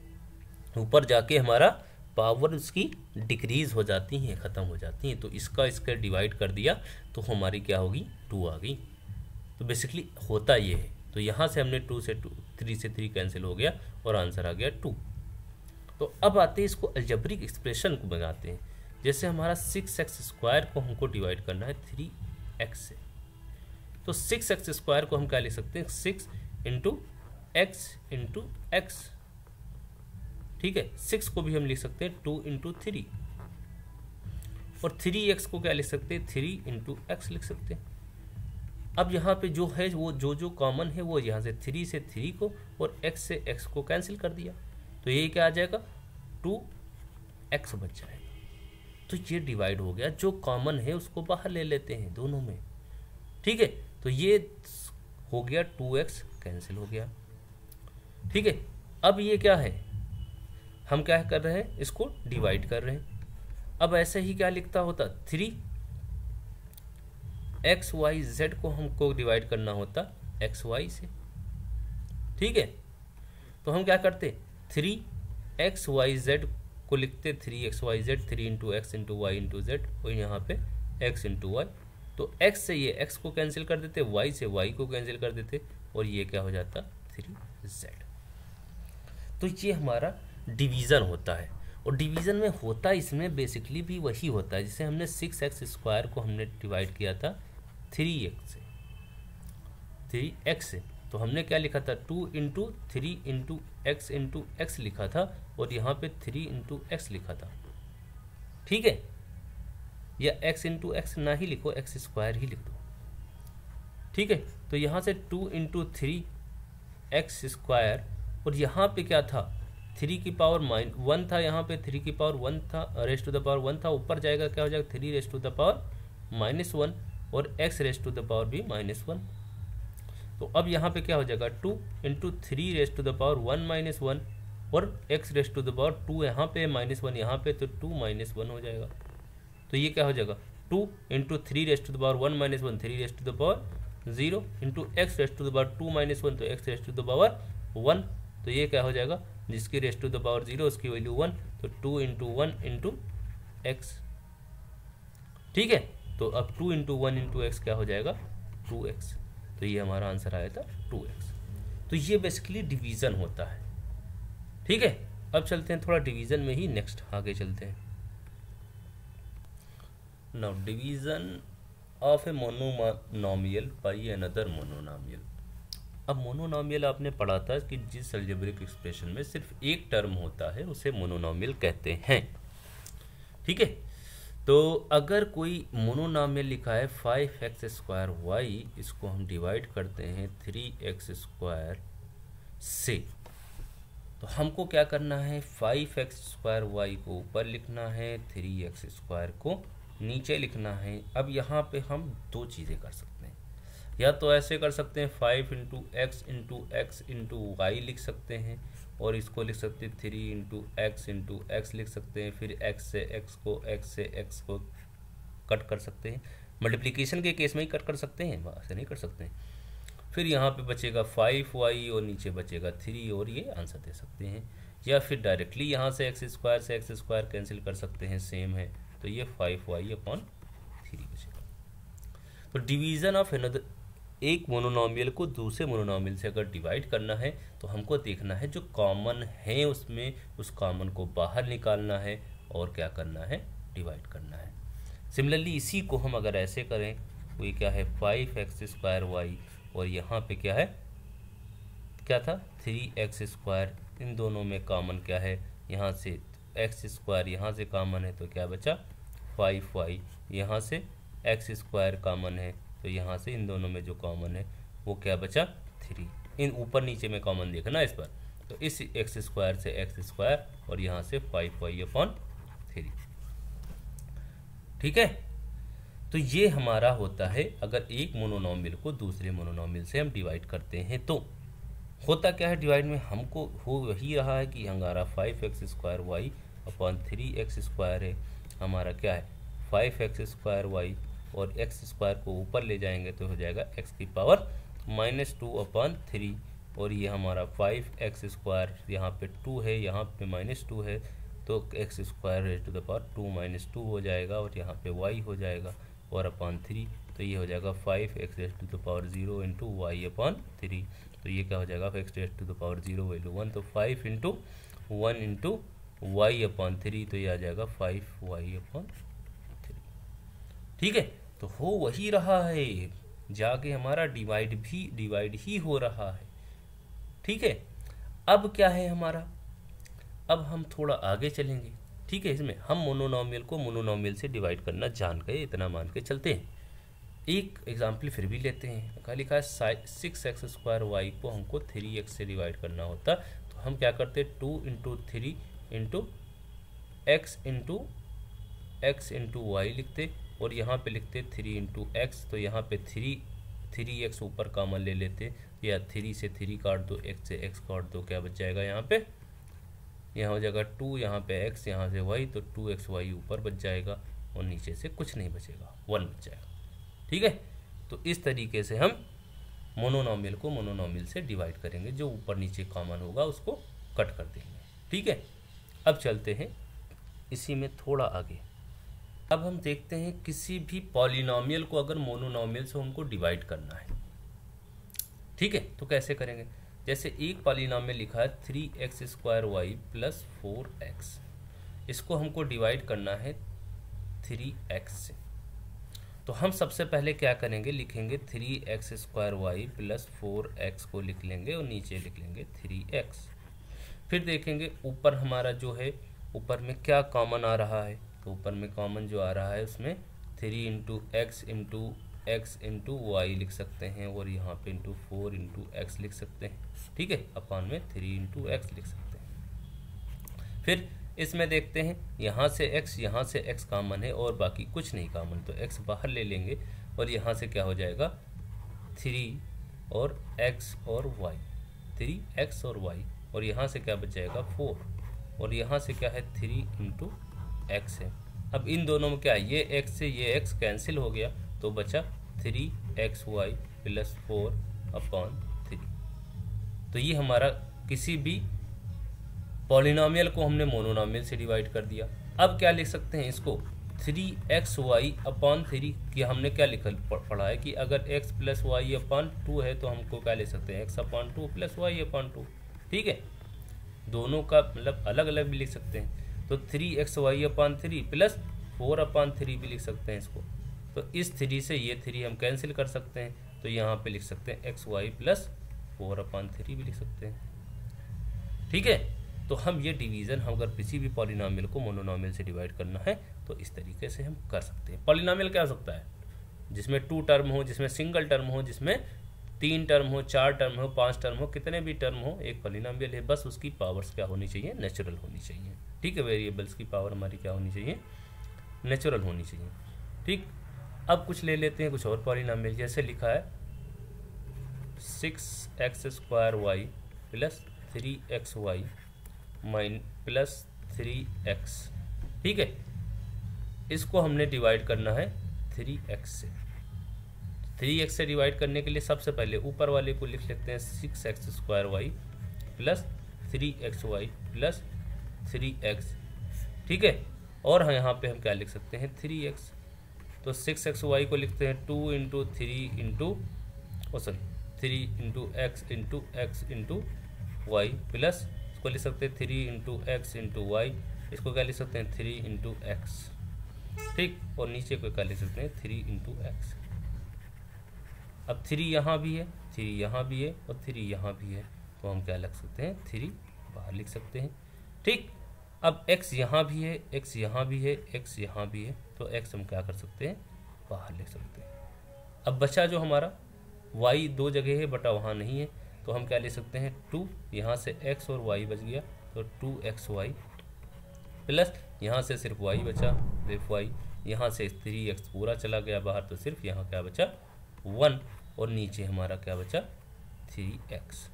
ऊपर जाके हमारा पावर उसकी डिक्रीज हो जाती हैं, ख़त्म हो जाती हैं, तो इसका डिवाइड कर दिया तो हमारी क्या होगी 2 आ गई। तो बेसिकली होता ये है, तो यहाँ से हमने 2 से 3 से 3 कैंसिल हो गया और आंसर आ गया 2। तो अब आते हैं इसको अलजेब्रिक एक्सप्रेशन को बनाते हैं। जैसे हमारा 6x² को हमको डिवाइड करना है 3x से, तो 6x² को हम क्या लिख सकते हैं 6 इंटू x, ठीक है, 6 को भी हम लिख सकते हैं 2 इंटू 3, और 3x को क्या लिख सकते हैं 3 इंटू x लिख सकते हैं। अब यहाँ पे जो है वो जो कॉमन है वो यहाँ से 3 से 3 को और x से x को कैंसिल कर दिया, तो ये क्या आ जाएगा 2x बच जाएगा। तो ये डिवाइड हो गया, जो कॉमन है उसको बाहर ले लेते हैं दोनों में, ठीक है, तो ये हो गया 2x कैंसिल हो गया। ठीक है, अब ये क्या है, हम क्या कर रहे हैं इसको डिवाइड कर रहे हैं। अब ऐसे ही क्या लिखता होता 3xyz को हमको डिवाइड करना होता xy से, ठीक है, तो हम क्या करते 3xyz को लिखते 3xyz, 3 into x into y into z, और यहाँ पे x इंटू वाई। तो x से ये x को कैंसिल कर देते, y से y को कैंसिल कर देते, और ये क्या हो जाता 3z। तो ये हमारा डिवीज़न होता है, और डिवीज़न में होता इसमें बेसिकली भी वही होता है जिसे हमने 6x² को हमने डिवाइड किया था 3x से। तो हमने क्या लिखा था 2 into 3 into x into x लिखा था, और यहाँ पे 3 इंटू एक्स लिखा था, ठीक है। या x इंटू एक्स ना ही लिखो, x² ही लिख दो, ठीक है। तो यहाँ से 2 इंटू 3x², और यहाँ पे क्या था 3 की पावर -1 था, यहाँ पे 3 की पावर 1 था, रेस्ट टू द पावर 1 था, ऊपर जाएगा क्या हो जाएगा 3 रेस्ट टू द पावर -1, और x rest to the power भी -1। तो अब यहाँ पे क्या हो जाएगा 2 into 3 raised to the power 1 -1, और x rest to the power 2 यहाँ पे -1 यहाँ पे, तो 2 -1 हो जाएगा। तो ये क्या हो जाएगा 2 into 3 raised to the power 1 -1, 3 raised to the power 0 into x rest to the power 2 -1, तो x rest to the power 1। तो ये क्या हो जाएगा जिसकी रेस्ट टू द पावर 0 उसकी वैल्यू 1, तो 2 इंटू 1 इंटू एक्स, ठीक है। तो अब 2 इंटू 1 इंटू एक्स क्या हो जाएगा 2x। तो ये हमारा आंसर आया था 2x। तो ये बेसिकली डिवीज़न होता है, ठीक है। अब चलते हैं थोड़ा डिवीज़न में ही नेक्स्ट आगे चलते हैं। Now division of A monomial by another monomial. अब मोनोनॉमियल आपने पढ़ा था कि जिस अलजेब्रिक एक्सप्रेशन में सिर्फ एक टर्म होता है उसे मोनोनॉमियल कहते हैं, ठीक है। तो अगर कोई मोनोनॉमियल लिखा है 5x² इसको हम डिवाइड करते हैं 3x² से, तो हमको क्या करना है 5x² को ऊपर लिखना है, 3x² को नीचे लिखना है। अब यहाँ पे हम दो चीज़ें कर सकते हैं, या तो ऐसे कर सकते हैं 5 into x into x into y लिख सकते हैं, और इसको लिख सकते हैं 3 इंटू एक्स लिख सकते हैं। फिर x से x को कट कर सकते हैं, मल्टीप्लिकेशन के केस में ही कट कर सकते हैं, ऐसे नहीं कर सकते हैं। फिर यहाँ पे बचेगा 5y और नीचे बचेगा 3, और ये आंसर दे सकते हैं। या फिर डायरेक्टली यहाँ से x² से x² कैंसिल कर सकते हैं, सेम है, तो ये 5y/3 बचेगा। तो डिवीज़न ऑफ अनदर, एक मोनोनॉमियल को दूसरे मोनोनॉमियल से अगर डिवाइड करना है तो हमको देखना है जो कॉमन है उसमें, उस कॉमन को बाहर निकालना है और क्या करना है डिवाइड करना है। सिमिलरली इसी को हम अगर ऐसे करें तो ये क्या है 5x² और यहाँ पे क्या है, क्या था 3x², इन दोनों में कॉमन क्या है, यहाँ से x² यहाँ से कॉमन है तो क्या बचा 5y, यहाँ से x² कॉमन है तो यहाँ से इन दोनों में जो कॉमन है वो क्या बचा 3। इन ऊपर नीचे में कॉमन देखना इस पर, तो इस x² से x² और यहाँ से 5y/3, ठीक है। तो ये हमारा होता है अगर एक मोनोनॉमियल को दूसरे मोनोनॉमियल से हम डिवाइड करते हैं तो होता क्या है डिवाइड में, हमको हो वही रहा है कि हमारा 5x²y/3x² है, हमारा क्या है 5x²y और x² को ऊपर ले जाएंगे तो हो जाएगा x⁻²/3, और ये हमारा 5x² यहाँ पे 2 है, यहाँ पे -2 है, तो x²⁻2 हो जाएगा, और यहाँ पे y हो जाएगा और /3, तो ये हो जाएगा 5x⁻0 इंटू y/3। तो ये क्या हो जाएगा x⁻0 वैल्यू 1, तो 5 इंटू 1 इंटू y/3, तो ये आ जाएगा 5y/3, ठीक है। तो हो वही रहा है, जाके हमारा डिवाइड ही हो रहा है, ठीक है। अब क्या है हमारा, अब हम थोड़ा आगे चलेंगे, ठीक है। इसमें हम मोनोनॉमियल को मोनोनॉमियल से डिवाइड करना जान गए, इतना मान के चलते हैं। एक एग्जाम्पल फिर भी लेते हैं, क्या लिखा है 6x² को हमको 3x से डिवाइड करना होता, तो हम क्या करते 2 into 3 into x into y लिखते, और यहाँ पे लिखते 3 इंटू एक्स, तो यहाँ पे 3x ऊपर कॉमन ले लेते, या 3 से 3 काट दो, x से x काट दो, क्या बच जाएगा यहाँ पे, यहाँ हो जाएगा 2, यहाँ पे x, यहाँ से y, तो 2xy ऊपर बच जाएगा और नीचे से कुछ नहीं बचेगा, 1 बच जाएगा, ठीक है। तो इस तरीके से हम मोनोनॉमियल को मोनोनॉमियल से डिवाइड करेंगे, जो ऊपर नीचे कॉमन होगा उसको कट कर देंगे, ठीक है। अब चलते हैं इसी में थोड़ा आगे। अब हम देखते हैं किसी भी पॉलिनोमियल को अगर मोनोनोमियल से हमको डिवाइड करना है, ठीक है, तो कैसे करेंगे। जैसे एक पॉलिनोमियल लिखा है 3x² प्लस 4x, इसको हमको डिवाइड करना है 3x से। तो हम सबसे पहले क्या करेंगे, लिखेंगे 3x² प्लस 4x को लिख लेंगे और नीचे लिख लेंगे 3x। फिर देखेंगे ऊपर हमारा जो है, ऊपर में क्या कॉमन आ रहा है, तो ऊपर में कॉमन जो आ रहा है उसमें 3 इंटू एक्स इंटू वाई लिख सकते हैं, और यहाँ पे इंटू 4 इंटू एक्स लिख सकते हैं, ठीक है, अपान में 3 इंटू एक्स लिख सकते हैं। फिर इसमें देखते हैं यहाँ से x कॉमन है और बाकी कुछ नहीं कॉमन, तो x बाहर ले लेंगे और यहाँ से क्या हो जाएगा 3 और x और y, 3x और y, और यहाँ से क्या बच जाएगा 4, और यहाँ से क्या है 3 इंटू एक्स है। अब इन दोनों में क्या है, ये x से ये x कैंसिल हो गया, तो बचा 3xy प्लस 4 अपॉन 3। तो ये हमारा किसी भी पॉलिनोमियल को हमने मोनोनोमियल से डिवाइड कर दिया। अब क्या लिख सकते हैं इसको, 3xy अपॉन 3 कि हमने क्या लिखा पढ़ा है कि अगर x प्लस वाई अपॉन 2 है तो हमको क्या लिख सकते हैं, x upon 2 plus y upon 2, ठीक है। दोनों का मतलब अलग अलग भी लिख सकते हैं, तो 3xy अपॉन 3 प्लस 4 अपॉन 3 भी लिख सकते हैं इसको। तो इस 3 से ये 3 हम कैंसिल कर सकते हैं, तो यहाँ पे लिख सकते हैं xy प्लस 4 अपॉन 3 भी लिख सकते हैं, ठीक है। तो हम ये डिवीज़न, हम अगर किसी भी पॉलिनोमियल को मोनोनोमियल से डिवाइड करना है तो इस तरीके से हम कर सकते हैं। पॉलिनोमियल क्या हो सकता है, जिसमें 2 टर्म हो, जिसमें सिंगल टर्म हो, जिसमें 3 टर्म हो, 4 टर्म हो, 5 टर्म हो, कितने भी टर्म हो, एक पॉलिनोमियल है। बस उसकी पावर्स क्या होनी चाहिए, नेचुरल होनी चाहिए, ठीक है। वेरिएबल्स की पावर हमारी क्या होनी चाहिए, नेचुरल होनी चाहिए, ठीक। अब कुछ ले लेते हैं, कुछ और पॉलिनोमियल, जैसे लिखा है 6x² plus 3xy plus 3x, ठीक है। इसको हमने डिवाइड करना है 3x से। 3x से डिवाइड करने के लिए सबसे पहले ऊपर वाले को लिख लेते हैं 6x² plus 3xy plus 3x, ठीक है। और यहाँ पे हम क्या लिख सकते हैं 3x, तो 6xy को लिखते हैं 2 into 3 into 3 into x into y, plus इसको लिख सकते हैं 3 इंटू एक्स इंटू वाई, इसको क्या लिख सकते हैं 3 इंटू एक्स, ठीक। और नीचे को क्या लिख सकते हैं 3 इंटू एक्स। अब 3 यहाँ भी है, 3 यहाँ भी है और 3 यहाँ भी है, तो हम क्या लिख सकते हैं 3 बाहर लिख सकते हैं, ठीक। अब x यहाँ भी है, x यहाँ भी है, x यहाँ भी है, तो x हम क्या कर सकते हैं बाहर लिख सकते हैं। अब बचा जो हमारा y 2 जगह है बटा वहाँ नहीं है, तो हम क्या ले सकते हैं 2, यहाँ से x और y बच गया, तो 2xy प्लस यहाँ से सिर्फ y बचा, सिर्फ y, यहाँ से 3x पूरा चला गया बाहर, तो सिर्फ यहाँ क्या बचा 1, और नीचे हमारा क्या बचा 3x।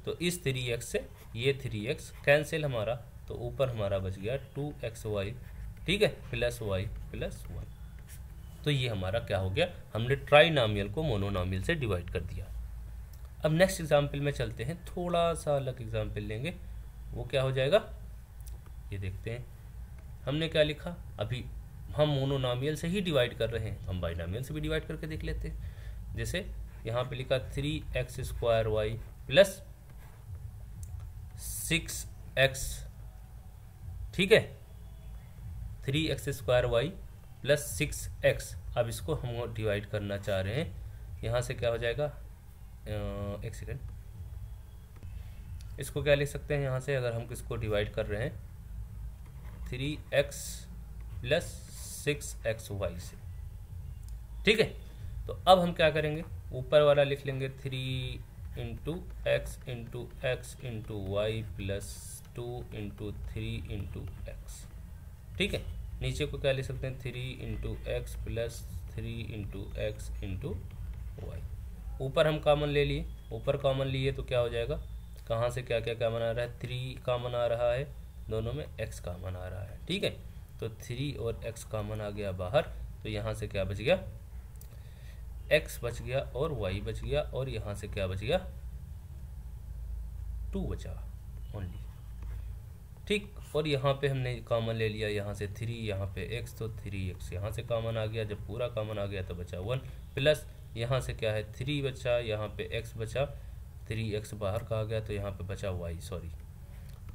तो इस 3x से ये 3x कैंसिल हमारा, तो ऊपर हमारा बच गया 2xy, ठीक है, प्लस y प्लस 1। तो ये हमारा क्या हो गया, हमने ट्राइनोमियल को मोनोनोमियल से डिवाइड कर दिया। अब नेक्स्ट एग्जाम्पल में चलते हैं, थोड़ा सा अलग एग्जाम्पल लेंगे, वो क्या हो जाएगा ये देखते हैं। हमने क्या लिखा, अभी हम मोनोनोमियल से ही डिवाइड कर रहे हैं, हम बाइनोमियल से भी डिवाइड करके देख लेते हैं। जैसे यहाँ पे लिखा 3x² प्लस 6x, ठीक है, 3x² प्लस 6x। अब इसको हम डिवाइड करना चाह रहे हैं, यहाँ से क्या हो जाएगा, एक सेकेंड, इसको क्या लिख सकते हैं यहाँ से, अगर हम किसको डिवाइड कर रहे हैं 3x प्लस 6xy से, ठीक है। तो अब हम क्या करेंगे, ऊपर वाला लिख लेंगे 3 into x into y plus 2 into 3 into x, ठीक है। नीचे को क्या लिख सकते हैं 3 into x plus 3 into x into y. ऊपर हम कॉमन ले लिए, ऊपर कॉमन लिए तो क्या हो जाएगा, कहाँ से क्या क्या कॉमन आ रहा है, 3 कॉमन आ रहा है, दोनों में x कॉमन आ रहा है, ठीक है। तो 3 और x कॉमन आ गया बाहर, तो यहाँ से क्या बच गया x बच गया और y बच गया, और यहाँ से क्या बच गया 2 बचा ओनली, ठीक। और यहाँ पे हमने कॉमन ले लिया, यहाँ से 3, यहाँ पे x, तो 3x यहाँ से कॉमन आ गया। जब पूरा कॉमन आ गया तो बचा 1 प्लस यहाँ से क्या है 3 बचा, यहाँ पे x बचा, 3x बाहर का आ गया तो यहाँ पे बचा y, सॉरी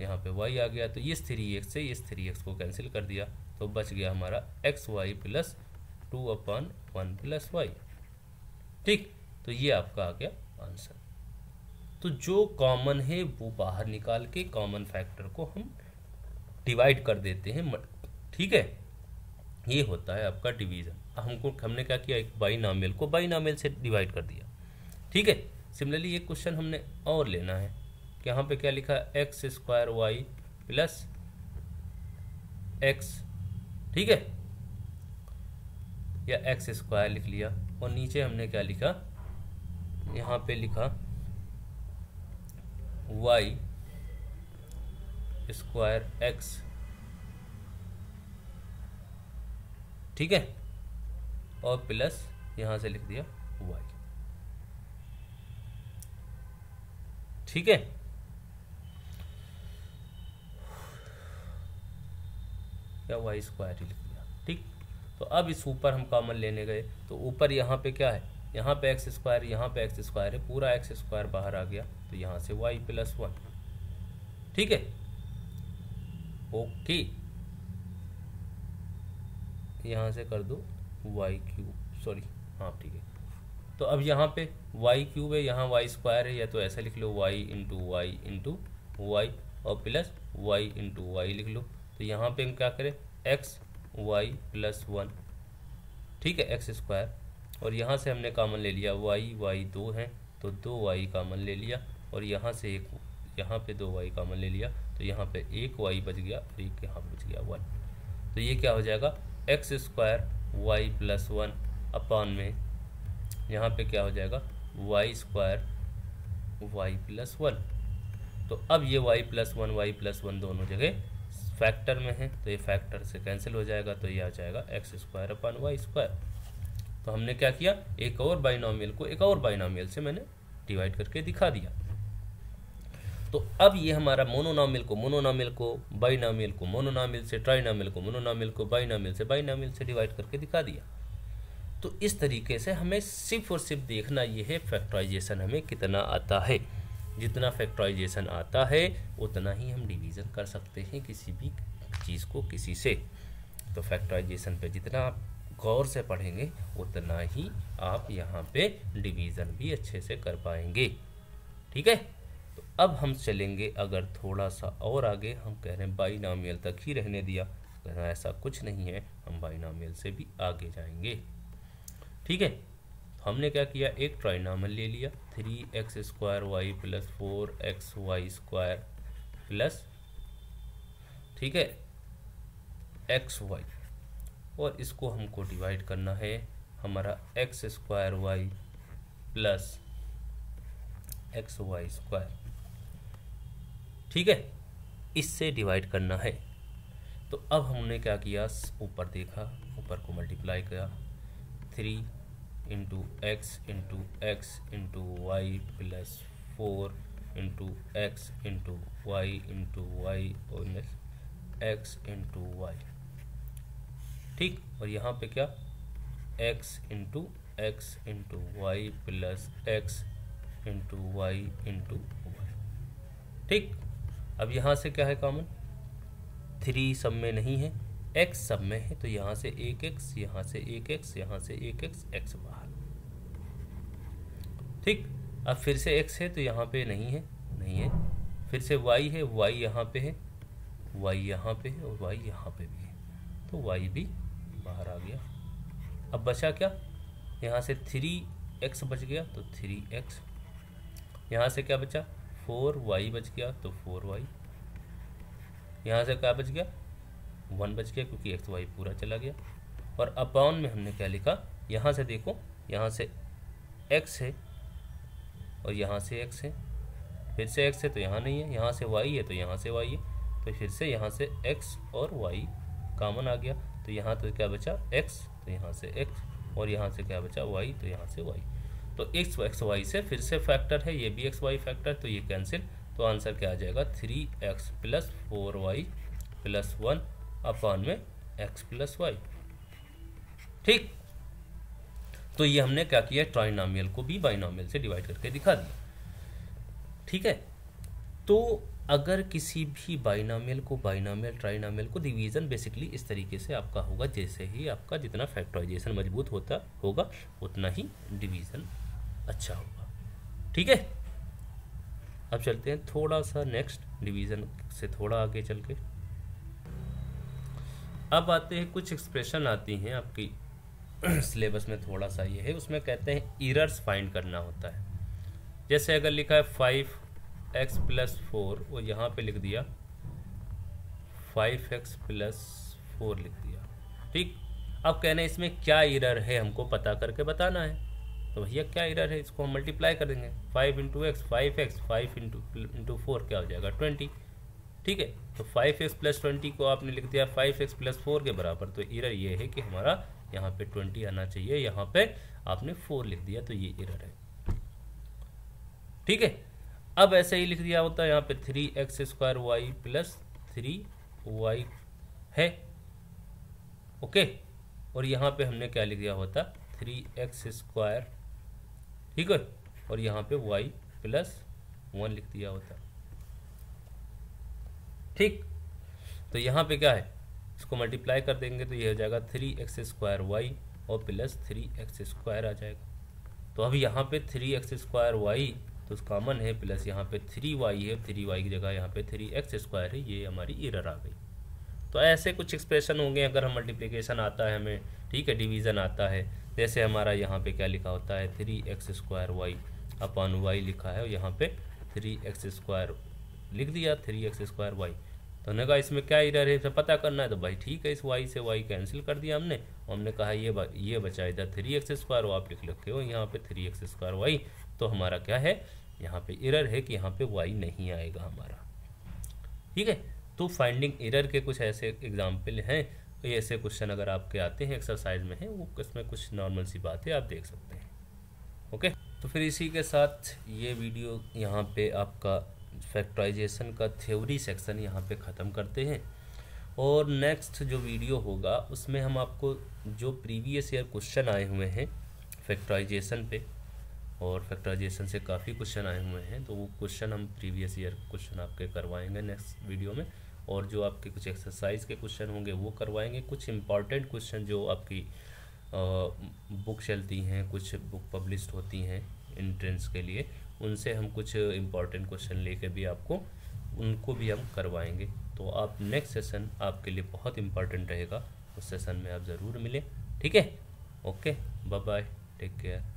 यहाँ पे y आ गया। तो इस 3x से इस 3x को कैंसिल कर दिया तो बच गया हमारा xy प्लस 2/1 प्लस y। ठीक, तो ये आपका आ गया आंसर। तो जो कॉमन है वो बाहर निकाल के कॉमन फैक्टर को हम डिवाइड कर देते हैं। ठीक है, ये होता है आपका डिवीजन। हमने क्या किया, एक बाइनॉमियल को बाइनॉमियल से डिवाइड कर दिया। ठीक है, सिमिलरली एक क्वेश्चन हमने और लेना है कि यहाँ पे क्या लिखा है x² y प्लस x, ठीक है, या x² लिख लिया। और नीचे हमने क्या लिखा, यहाँ पे लिखा y² x, ठीक है, और प्लस यहाँ से लिख दिया y। ठीक है, या y² ही लिख दिया। ठीक, तो अब इस ऊपर हम कॉमन लेने गए तो ऊपर यहाँ पे क्या है, यहाँ पे x², यहाँ पे x² है, पूरा x² बाहर आ गया तो यहाँ से y प्लस 1। ठीक है, ओके, यहाँ से कर दो y3, सॉरी हाँ ठीक है। तो अब यहाँ पे y3 है, यहाँ y² है, या तो ऐसा लिख लो y इंटू y और प्लस y इंटू y लिख लो। तो यहाँ पे हम क्या करें x y प्लस 1, ठीक है, x²। और यहाँ से हमने कॉमन ले लिया y 2 है तो 2y कॉमन ले लिया, और यहाँ से एक, यहाँ पे 2y कॉमन ले लिया तो यहाँ पे एक y बच गया और एक यहाँ बच गया 1। तो ये क्या हो जाएगा x² y प्लस 1 अपॉन में यहाँ पे क्या हो जाएगा y² y प्लस 1। तो अब ये y प्लस 1 दोनों जगह फैक्टर में है तो ये फैक्टर से कैंसिल हो जाएगा, तो ये आ जाएगा x² अपॉन y²। तो हमने क्या किया, एक और बाइनॉमियल को एक और बाइनॉमियल से मैंने डिवाइड करके दिखा दिया। तो अब ये हमारा मोनोनॉमियल को बाइनॉमियल को मोनोनॉमियल से ट्राइनॉमियल को मोनोनॉमियल को बाइनॉमियल से डिवाइड करके दिखा दिया। तो इस तरीके से हमें सिर्फ और सिर्फ देखना ये है फैक्टराइजेशन हमें कितना आता है। जितना फैक्टराइजेशन आता है उतना ही हम डिवीज़न कर सकते हैं किसी भी चीज़ को किसी से। तो फैक्टराइजेशन पे जितना आप गौर से पढ़ेंगे उतना ही आप यहाँ पे डिवीज़न भी अच्छे से कर पाएंगे। ठीक है, तो अब हम चलेंगे अगर थोड़ा सा और आगे, हम कह रहे हैं बाइनॉमियल तक ही रहने दिया, कह रहे हैं ऐसा कुछ नहीं है, हम बाइनॉमियल से भी आगे जाएंगे। ठीक है, तो हमने क्या किया, एक ट्राइनॉमियल ले लिया 3x² y plus 4xy² plus, ठीक है, xy, और इसको हमको डिवाइड करना है, हमारा x² y प्लस xy², ठीक है, इससे डिवाइड करना है। तो अब हमने क्या किया, ऊपर देखा, ऊपर को मल्टीप्लाई किया 3 into x into y plus 4 into x into y और x इंटू वाई। ठीक, और यहाँ पे क्या x into y plus x into y into y. ठीक, अब यहाँ से क्या है कॉमन, 3 सब में नहीं है, x सब में है, तो यहाँ से एक x, यहाँ से एक x, यहाँ से एक x बाहर। ठीक, अब फिर से x है तो यहाँ पे नहीं है, फिर से y है, y यहाँ पे है, y यहाँ पे है और y यहाँ पे भी है, तो y भी बाहर आ गया। अब बचा क्या, यहाँ से 3x बच गया तो 3x, यहाँ से क्या बचा 4y बच गया तो 4y, यहाँ से क्या बच गया 1 बच गया क्योंकि एक्स वाई पूरा चला गया। और अपॉन में हमने क्या लिखा, यहाँ से देखो, यहाँ से x है और यहाँ से x है, फिर से x है तो यहाँ नहीं है, यहाँ से y है तो यहाँ से y है, तो फिर से यहाँ से x और y कॉमन आ गया, तो यहाँ तो क्या बचा x, तो यहाँ से x, और यहाँ से क्या बचा y, तो यहाँ से y। तो x y से फिर से फैक्टर है, ये भी x y फैक्टर, तो ये कैंसिल, तो आंसर क्या आ जाएगा 3x plus 4y plus 1 upon में x प्लस वाई। ठीक, तो ये हमने क्या किया, ट्राइनॉमियल को भी बाइनॉमियल से डिवाइड करके दिखा दिया। ठीक है, तो अगर किसी भी बाइनॉमियल को बाइनॉमियल ट्राइनॉमियल को डिवीज़न बेसिकली इस तरीके से आपका होगा, जैसे ही आपका जितना फैक्टराइजेशन मजबूत होता होगा उतना ही डिवीज़न अच्छा होगा। ठीक है, अब चलते हैं थोड़ा सा नेक्स्ट डिवीज़न से थोड़ा आगे चल के। अब आते हैं कुछ एक्सप्रेशन आती हैं आपकी सिलेबस में, थोड़ा सा ये है, उसमें कहते हैं एरर्स फाइंड करना होता है। जैसे अगर लिखा है 5x प्लस 4 और यहाँ पे लिख दिया 5x प्लस 4 लिख दिया। ठीक, अब कहना है इसमें क्या एरर है हमको पता करके बताना है। तो भैया क्या एरर है, इसको हम मल्टीप्लाई कर देंगे, 5 इंटू एक्स 5x, 5 इंटू 4 क्या हो जाएगा 20। ठीक है, तो 5x प्लस 20 को आपने लिख दिया 5x प्लस 4 के बराबर, तो एरर ये है कि हमारा यहाँ पे 20 आना चाहिए, यहाँ पे आपने 4 लिख दिया, तो ये एरर है। ठीक है, अब ऐसे ही लिख दिया होता है यहाँ पे 3x square Y plus 3y है। ओके, और यहाँ पे हमने क्या लिख दिया होता 3x स्क्वायर, ठीक है, और यहाँ पे y प्लस 1 लिख दिया होता। ठीक, तो यहाँ पे क्या है, इसको मल्टीप्लाई कर देंगे तो ये हो जाएगा 3x स्क्वायर वाई और प्लस 3x स्क्वायर आ जाएगा। तो अब यहाँ पे 3x स्क्वायर वाई तो कॉमन है, प्लस यहाँ पे 3y है, 3y की जगह यहाँ पे 3x स्क्वायर है, ये हमारी एरर आ गई। तो ऐसे कुछ एक्सप्रेशन होंगे अगर हम मल्टीप्लिकेशन आता है हमें, ठीक है, डिवीज़न आता है, जैसे हमारा यहाँ पे क्या लिखा होता है 3x square Y upon Y लिखा है और यहाँ पे 3x स्क्वायर लिख दिया 3x स्क्वायर वाई। तो हमने कहा इसमें क्या एरर है, इसे पता करना है। तो भाई ठीक है, इस y से y कैंसिल कर दिया हमने और हमने कहा ये बचा इधर 3x स्क्वायर, वो आप लिख रखे हो यहाँ पे 3x स्क्वायर वाई। तो हमारा क्या है, यहाँ पे एरर है कि यहाँ पे y नहीं आएगा हमारा। ठीक है, तो फाइंडिंग एरर के कुछ ऐसे एग्जाम्पल हैं। तो ऐसे क्वेश्चन अगर आपके आते हैं एक्सरसाइज में है, वो इसमें कुछ नॉर्मल सी बात है, आप देख सकते हैं। ओके, तो फिर इसी के साथ ये वीडियो यहाँ पे आपका फैक्टराइजेशन का थ्योरी सेक्शन यहाँ पे ख़त्म करते हैं। और नेक्स्ट जो वीडियो होगा उसमें हम आपको जो प्रीवियस ईयर क्वेश्चन आए हुए हैं फैक्टराइजेशन पे, और फैक्टराइजेशन से काफ़ी क्वेश्चन आए हुए हैं, तो वो क्वेश्चन हम प्रीवियस ईयर क्वेश्चन आपके करवाएंगे नेक्स्ट वीडियो में। और जो आपके कुछ एक्सरसाइज के क्वेश्चन होंगे वो करवाएंगे। कुछ इंपॉर्टेंट क्वेश्चन जो आपकी बुक चलती हैं, कुछ बुक पब्लिश्ड होती हैं एंट्रेंस के लिए, उनसे हम कुछ इंपॉर्टेंट क्वेश्चन लेके भी आपको उनको भी हम करवाएंगे। तो आप नेक्स्ट सेशन आपके लिए बहुत इंपॉर्टेंट रहेगा, उस सेशन में आप ज़रूर मिलें। ठीक है, okay, bye bye, take care.